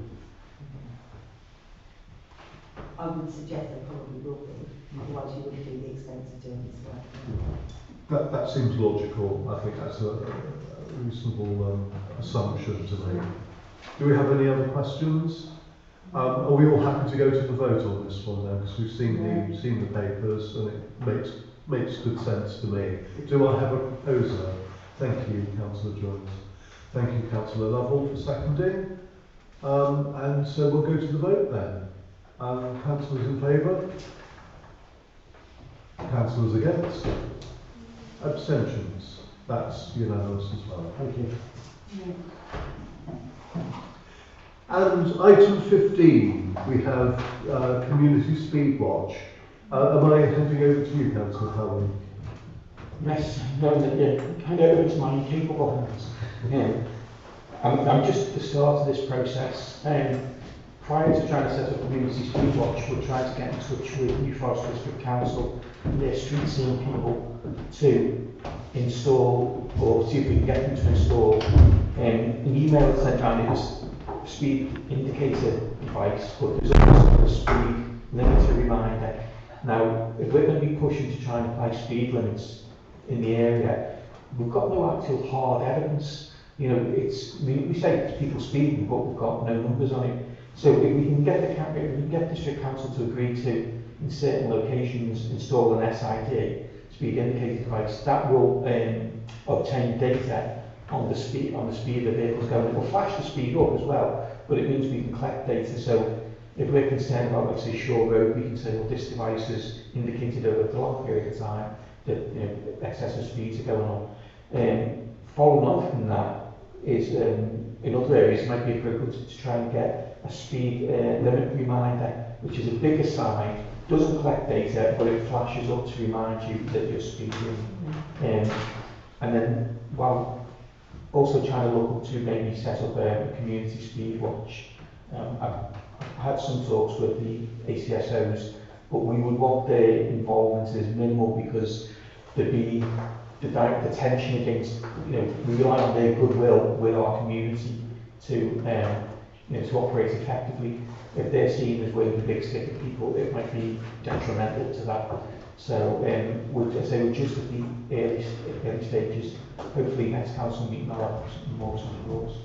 S16: I would suggest they probably will be, otherwise you wouldn't do the expense of doing this work.
S1: That seems logical. I think that's a reasonable assumption to make. Do we have any other questions? Are we all happy to go to the vote on this one now? Because we've seen the papers, and it makes good sense to me. Do I have a proposer? Thank you, Councillor Jones. Thank you, Councillor Lovell, for seconding. And so we'll go to the vote then. Councillors in favour? Councillors against? Abstentions? That's unanimous as well.
S15: Thank you.
S1: And item 15, we have Community Speed Watch. Am I handing over to you, Councillor Cowan?
S2: Yes, no, hand over to my capable hands. I'm just at the start of this process. prior to trying to set up community speed watch, we're trying to get in touch with New Forest District Council and their street scene people to install, or see if we can get them to install an email that sent around. It was a speed indicator device, but there's also a speed limiter reminder. Now, if we're going to be pushing to try and apply speed limits in the area, we've got no actual hard evidence. You know, we say it's people speeding, but we've got no numbers on it. So if we can get district council to agree to, in certain locations, install an SID, speed indicator device, that will obtain data on the speed of the vehicles going. It will flash the speed up as well, but it means we can collect data. So if we're concerned about, let's say, Shore Road, we can say, well, this device has indicated over a long period of time that excessive speeds are going on. Following on from that is, in other areas, it might be appropriate to try and get a speed limit reminder, which is a bigger sign, doesn't collect data, but it flashes up to remind you that you're speeding. And then, while also trying to look up to maybe set up a community speed watch. I've had some talks with the ACSOs, but we would want their involvement as minimal, because there'd be the tension against, we rely on their goodwill with our community to operate effectively. If they're seen as waving a big stick at people, it might be detrimental to that. So we're just at the early stages. Hopefully next council meeting I'll have more rules.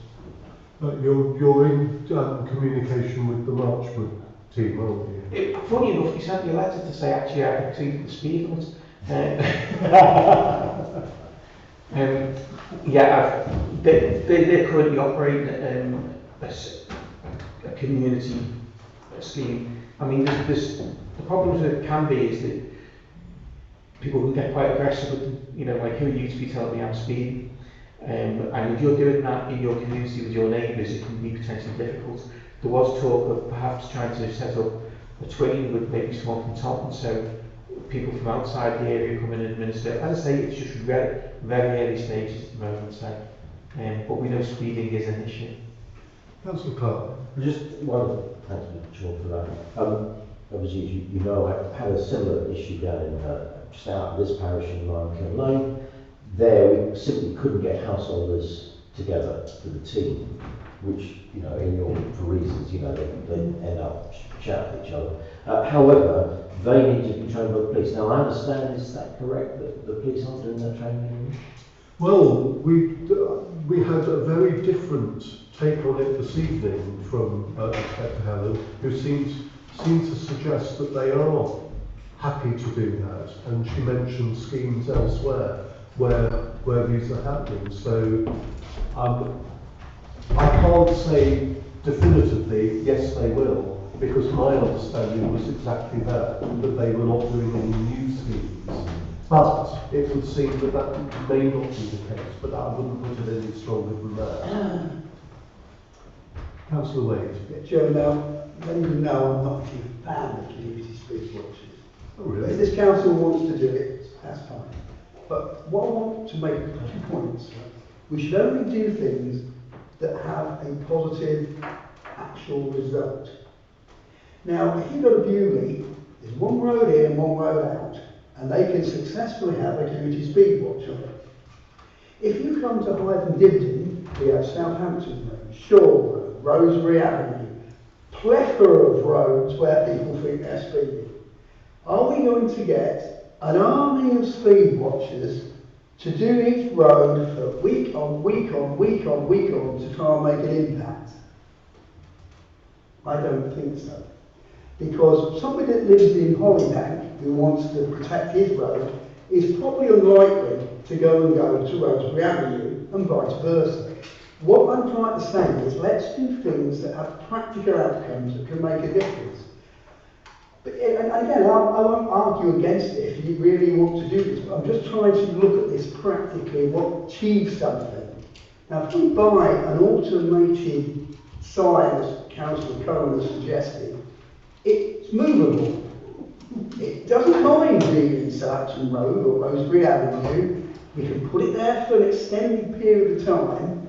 S1: You're in communication with the Marchwood team, aren't you?
S2: Funny enough, he sent me a letter to say actually I exceeded the speed limit. They're currently operating a community scheme. I mean, the problems that can be is that people can get quite aggressive with, like, who used to be telling me I'm speeding. And if you're doing that in your community with your neighbours, it can be potentially difficult. There was talk of perhaps trying to set up a twinning with maybe someone from Tottenham, so people from outside the area come in and administer. As I say, it's just very, very early stages at the moment, so, but we know speeding is an issue.
S1: Councillor Clark.
S11: Just one, thanks George for that. Obviously, you know, I had a similar issue down in just out of this parish in Lion Lane. There, we simply couldn't get householders together for the team, which, for reasons, they end up shouting at each other. However, they need to be trained by the police. Now, I understand, is that correct, that the police aren't doing that training anymore?
S1: Well, we had a very different take on it this evening from Inspector Helen, who seemed to suggest that they are happy to do that, and she mentioned schemes elsewhere where these are happening. So I can't say definitively yes they will, because my understanding was exactly that they were not doing any new schemes. But it would seem that may not be the case, but I wouldn't put it any stronger than that. Councillor Wade.
S4: Joe, now, let me know I'm not a big fan of community speed watches.
S1: Oh, really?
S4: If this council wants to do it, that's fine. But what I want to make 2 points. We should only do things that have a positive actual result. Now, if you've got a Bewley, there's one road in and one road out, and they can successfully have a community speed watch on it. If you come to Hythe and Dibden, we have Southampton Road, Shore Road, Rosemary Avenue, plethora of roads where people think they're speeding. Are we going to get an army of speed watchers to do each road for week on week on week on week on to try and make an impact? I don't think so. Because somebody that lives in Hollybank who wants to protect his road is probably unlikely to go to Rosemary Avenue and vice versa. What I'm trying to say is let's do things that have practical outcomes that can make a difference. But and again, I won't argue against it if you really want to do this, but I'm just trying to look at this practically, what achieves something. Now, if we buy an automated sign, as Councillor Cohen has suggested, it's movable. It doesn't mind being in Southampton Road or Rosemary Avenue. We can put it there for an extended period of time.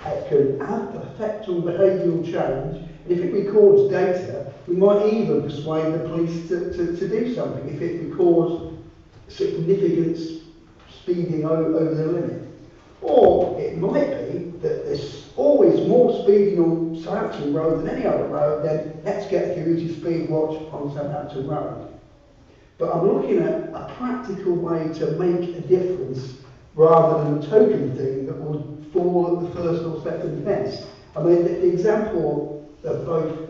S4: It can have an effect on behavioural change. If it records data, we might even persuade the police to do something if it records significant speeding over the limit. Or it might be that there's always more speeding on Southampton Road than any other road, then let's get a community speed watch on Southampton Road. But I'm looking at a practical way to make a difference rather than a token thing that will fall at the first or second fence. I mean, the example of both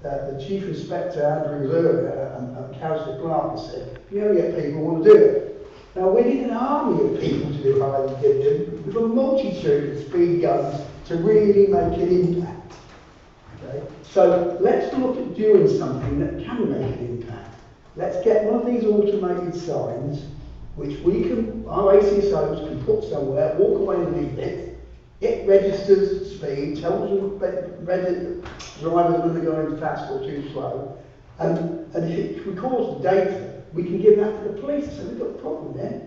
S4: the Chief Inspector, Andrew earlier, and Councillor Clark said, you only get people who want to do it. Now, we need an army of people to do Hythe and Dibden with a multitude of speed guns to really make an impact. Okay? So let's look at doing something that can make an impact. Let's get one of these automated signs, which we can, our ACSOs can put somewhere, walk away and leave it. It registers speed, tells drivers when they're going fast or too slow, and if it records the data, we can give that to the police. So we've got a problem there.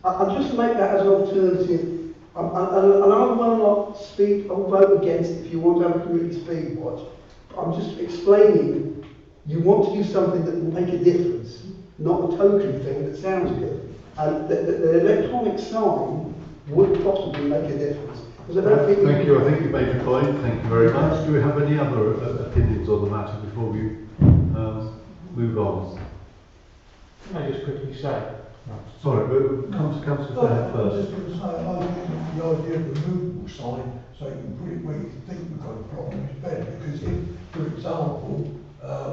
S4: I'll just make that as an alternative, and I will not speak or vote against it if you want to have a community speed watch. But I'm just explaining you want to do something that will make a difference, not a token thing that sounds good. And the electronic sign would possibly make a difference.
S1: Thank you. I think you've made your point. Thank you very much. Do we have any other opinions on the matter before we move on?
S2: Can I just quickly say?
S1: Sorry, but Councillor Fair
S8: I was
S1: first.
S8: just going to say, I think the idea of the movable sign, so you can put it where you think we've got a problem, is better, because if, for example,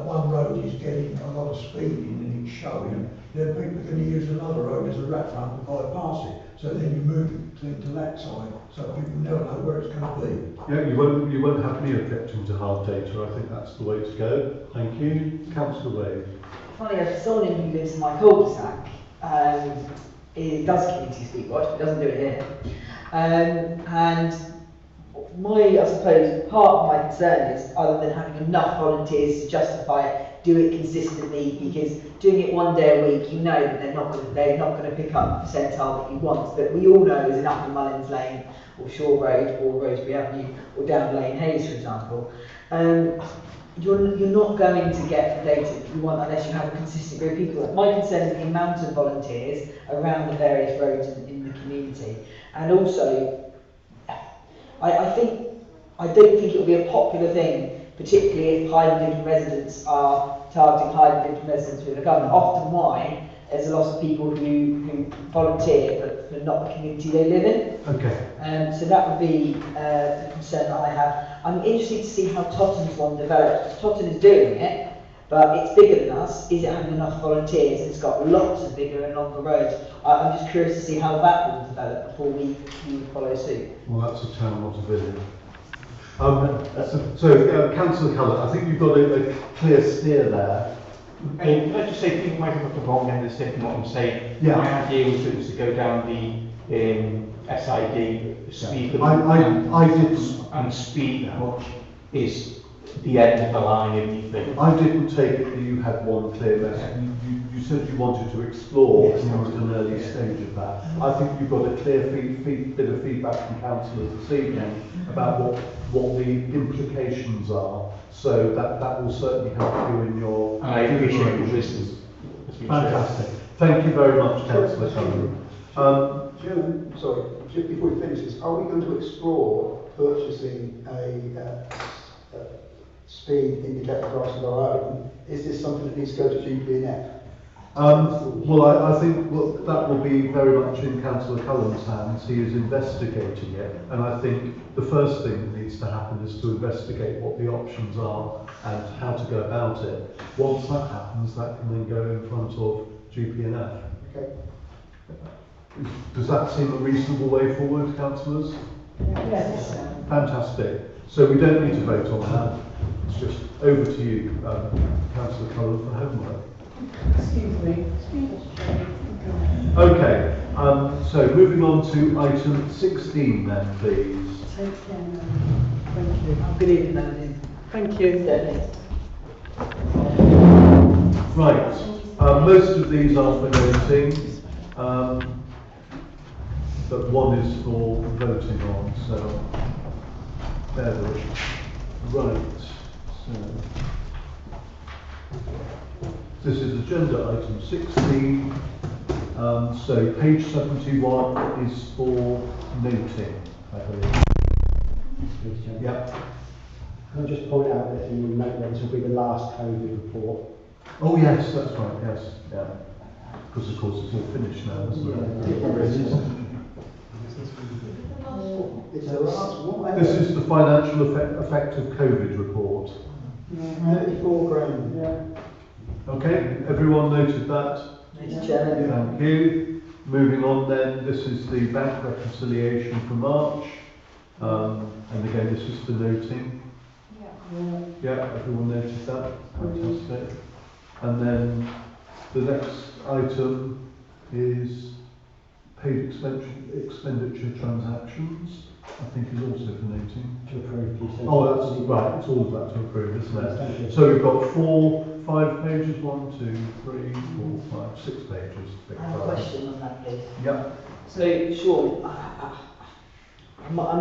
S8: one road is getting a lot of speeding and it's showing, then people are going to use another road as a wrap run to bypass it. So then you move it to that side, so people never know where it's going to be.
S1: Yeah, you won't have me objecting to hard data. I think that's the way to go. Thank you. Councillor Wade.
S7: Funny enough, someone who lives in my cul-de-sac it does community speed watch, but doesn't do it here. And I suppose, part of my concern is, other than having enough volunteers to justify it, do it consistently, because doing it one day a week, you know that they're not going to pick up the percentile that you want, that we all know is in Upper Mullins Lane, or Shaw Road, or Rosebery Avenue, or down Lane Hayes, for example. You're not going to get the data that you want unless you have a consistent group of people. My concern is the amount of volunteers around the various roads in the community. And also, I don't think it will be a popular thing, particularly if Hythe and Dibden residents are targeting Hythe and Dibden residents with the government. Often why there's a lot of people who volunteer but not the community they live in.
S1: Okay.
S7: So that would be the concern that I have. I'm interested to see how Tottenham's one develops. Tottenham is doing it, but it's bigger than us. Is it having enough volunteers? And it's got lots of bigger and longer roads. I'm just curious to see how that will develop before we follow suit.
S1: Well, that's a town, not a village. Councillor Cullen, I think you've got a clear steer there.
S2: Can I just say, people might have got the wrong end of the stick in what I'm saying.
S1: Yeah.
S2: My idea was to go down the SID speed
S1: I did.
S2: And speed watch is the end of the line in anything.
S1: I didn't take it that you had one clear message. You said you wanted to explore, and you were at an early stage of that. I think you've got a clear bit of feedback from councillors this evening about what the implications are. So that will certainly help you in your.
S2: And I appreciate your wisdom.
S1: Fantastic. Thank you very much, Councillor Cullen.
S4: Chairman, sorry, just before we finish this, are we going to explore purchasing a speed indicator device of our own? Is this something that needs to go to GP&F?
S1: Well, I think that will be very much in Councillor Cullen's hands. He is investigating it, and I think the first thing that needs to happen is to investigate what the options are and how to go about it. Once that happens, that can then go in front of GP&F.
S4: Okay.
S1: Does that seem a reasonable way forward, councillors?
S6: Yes.
S1: Fantastic. So we don't need to vote on that. It's just over to you, Councillor Cullen, for homework.
S6: Excuse me.
S1: Okay. So moving on to item 16 then, please.
S6: Take care now. Thank you.
S7: Good evening, Nadine.
S6: Thank you.
S1: Right. Most of these are for noting, but one is for voting on. So there we go. Right. This is agenda item 16. So page 71 is for noting, I believe. Yep.
S15: Can I just point out that in the note that this will be the last COVID report?
S1: Oh yes, that's right, yes. Yeah. Because of course it's all finished now, isn't it?
S4: It's the last one.
S1: This is the financial effect of COVID report.
S4: 34 grand.
S15: Yeah.
S1: Okay, everyone noted that?
S7: Mr. Chairman.
S1: Thank you. Moving on then, this is the bank reconciliation for March. And again, this is for noting. Yeah, everyone noted that. Fantastic. And then the next item is paid expenditure transactions. I think is also for noting.
S15: To approve, please.
S1: Oh, that's right. It's all of that to approve, isn't
S15: Yes, thank you.
S1: it? So we've got 5 pages. 1, 2, 3, 4, 5, 6 pages.
S7: I have a question on that, please.
S1: Yeah.
S7: So, Sean, I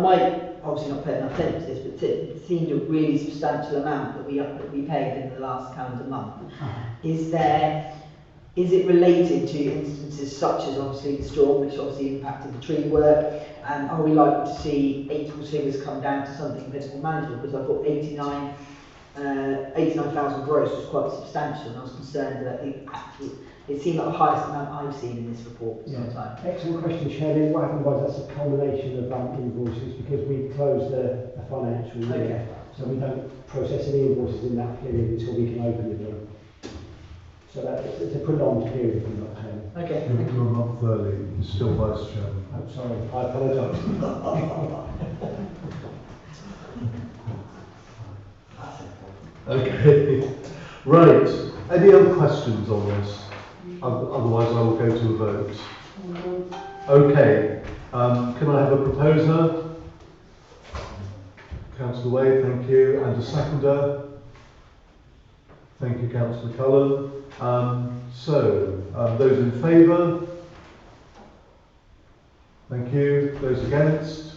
S7: might obviously not pay enough attention to this, but it seemed a really substantial amount that we paid in the last calendar month. Is it related to instances such as obviously the storm, which obviously impacted the tree work, and are we likely to see April's figures come down to something a bit more manageable? Because I thought 89,000 gross was quite substantial, and I was concerned that it seemed like the highest amount I've seen in this report for some time.
S15: Excellent question, Chairman. What happened was that's a culmination of invoices because we closed the financial year.
S7: Okay.
S15: So we don't process any invoices in that period until we can open them. So it's a prolonged period, if you're not Chairman.
S7: Okay.
S1: You're a month early. You're still Vice Chairman.
S15: I'm sorry, I apologise.
S1: Okay. Right. Any other questions on this? Otherwise, I will go to a vote. Okay. Can I have a proposer? Councillor Wade, thank you. And a seconder? Thank you, Councillor Cullen. Those in favour? Thank you. Those against?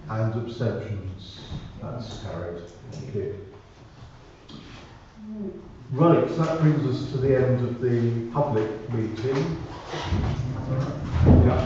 S1: And abstentions? That's carried. Thank you. Right, so that brings us to the end of the public meeting. Yeah.